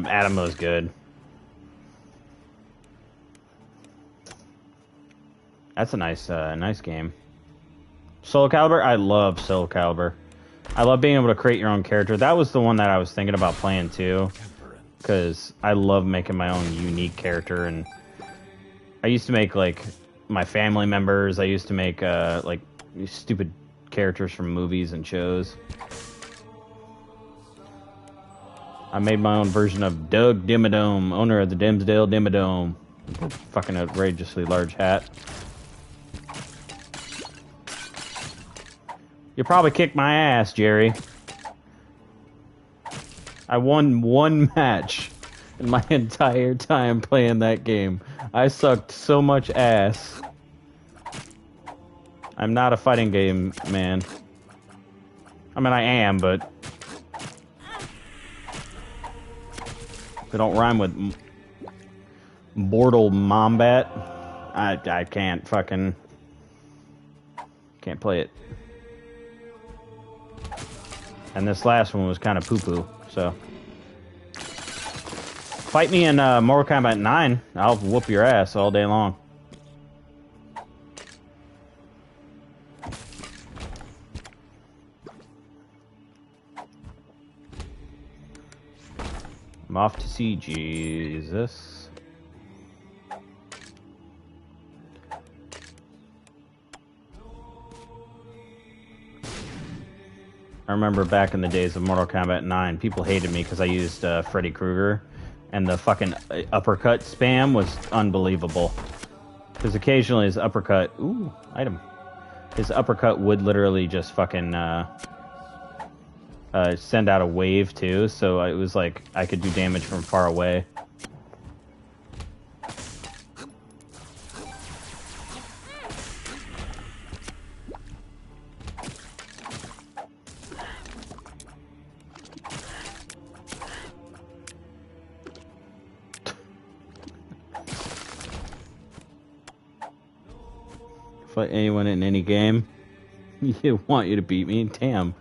Adam was good. That's a nice game. Soul Calibur, I love Soul Calibur. I love being able to create your own character. That was the one that I was thinking about playing too, because I love making my own unique character. And I used to make like my family members. I used to make like stupid characters from movies and shows. I made my own version of Doug Dimmadome, owner of the Dimsdale Dimmadome. Fucking outrageously large hat. You probably kicked my ass, Jerry. I won one match in my entire time playing that game. I sucked so much ass. I'm not a fighting game man. I mean, I am, but they don't rhyme with Mortal Mombat. I can't fucking can't play it. And this last one was kind of poo-poo, so. Fight me in Mortal Kombat 9. I'll whoop your ass all day long. I'm off to see Jesus. I remember back in the days of Mortal Kombat 9, people hated me because I used Freddy Krueger, and the fucking uppercut spam was unbelievable. Because occasionally his uppercut, ooh, item. His uppercut would literally just fucking send out a wave too, so it was like I could do damage from far away. Fight anyone in any game, you want you to beat me, damn.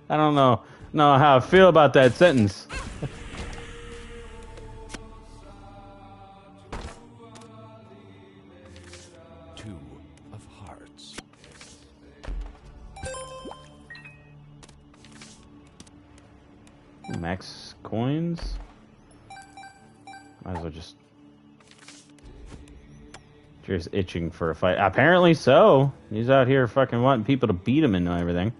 I don't know how I feel about that sentence. Two of hearts. Max coins. Might as well just itching for a fight. Apparently so. He's out here fucking wanting people to beat him and everything.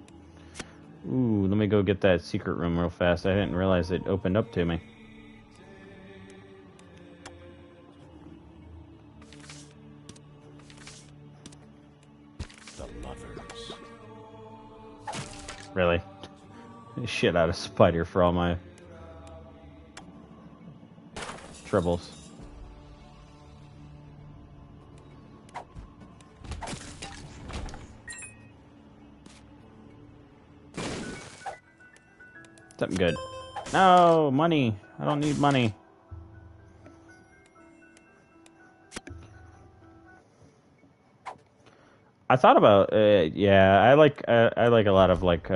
Ooh, let me go get that secret room real fast. I didn't realize it opened up to me. The lovers. Really? Shit out of Spider for all my troubles. Something good. No, money. I don't need money. I thought about yeah, I like a lot of like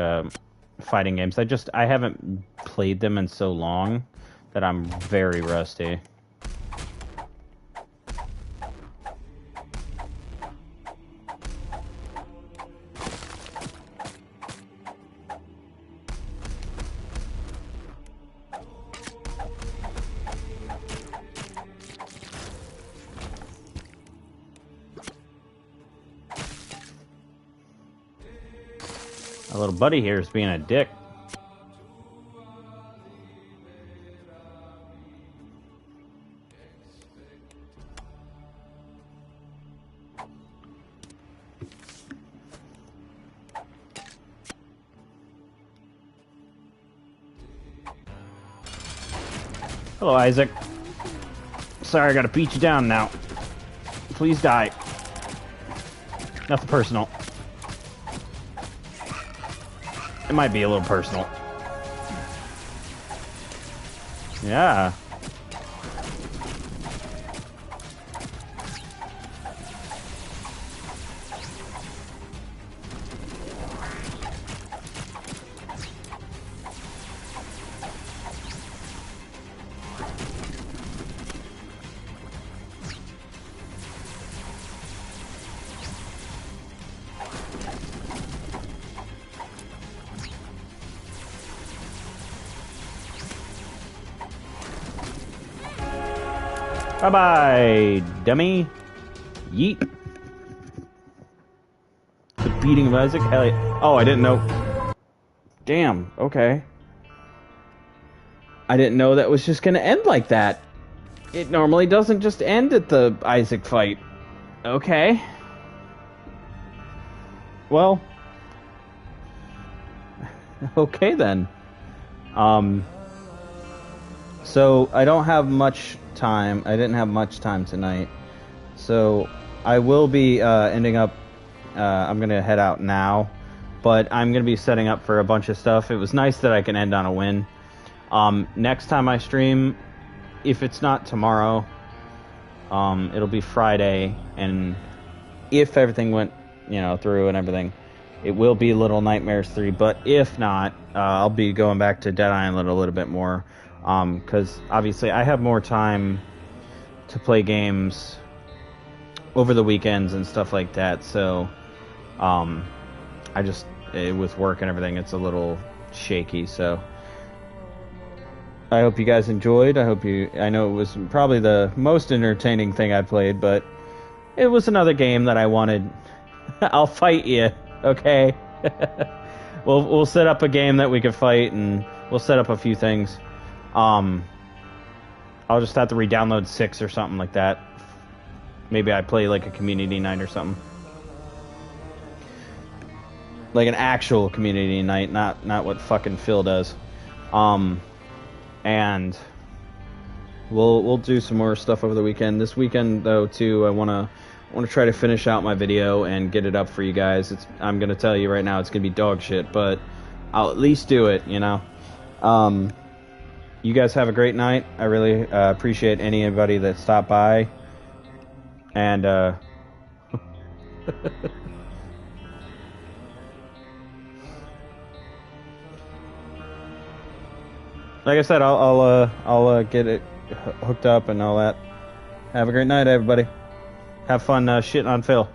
fighting games. I haven't played them in so long that I'm very rusty. A little buddy here is being a dick. Hello, Isaac. Sorry, I gotta beat you down now. Please die. Nothing personal. It might be a little personal. Yeah. Bye-bye, dummy. Yeet. The beating of Isaac? Hell yeah. Oh, I didn't know. Damn, okay. I didn't know that was just gonna end like that. It normally doesn't just end at the Isaac fight. Okay. Well. Okay then. So I don't have much time. I didn't have much time tonight. So I will be ending up, I'm going to head out now, but I'm going to be setting up for a bunch of stuff. It was nice that I can end on a win. Next time I stream, if it's not tomorrow, it'll be Friday, and if everything went, through and everything, it will be Little Nightmares 3, but if not, I'll be going back to Dead Island a little bit more, because obviously I have more time to play games over the weekends and stuff like that, so with work and everything, it's a little shaky. So I hope you guys enjoyed. I know it was probably the most entertaining thing I played, but it was another game that I wanted. I'll fight you, okay? We'll set up a game that we could fight, and we'll set up a few things. I'll just have to re-download 6 or something like that. Maybe I play like a community night or something. Like an actual community night, not what fucking Phil does. And we'll do some more stuff over the weekend. This weekend though too, I wanna try to finish out my video and get it up for you guys. I'm gonna tell you right now, it's gonna be dog shit, but I'll at least do it, You guys have a great night. I really appreciate anybody that stopped by. And like I said, I'll get it hooked up and all that. Have a great night, everybody. Have fun shitting on Phil.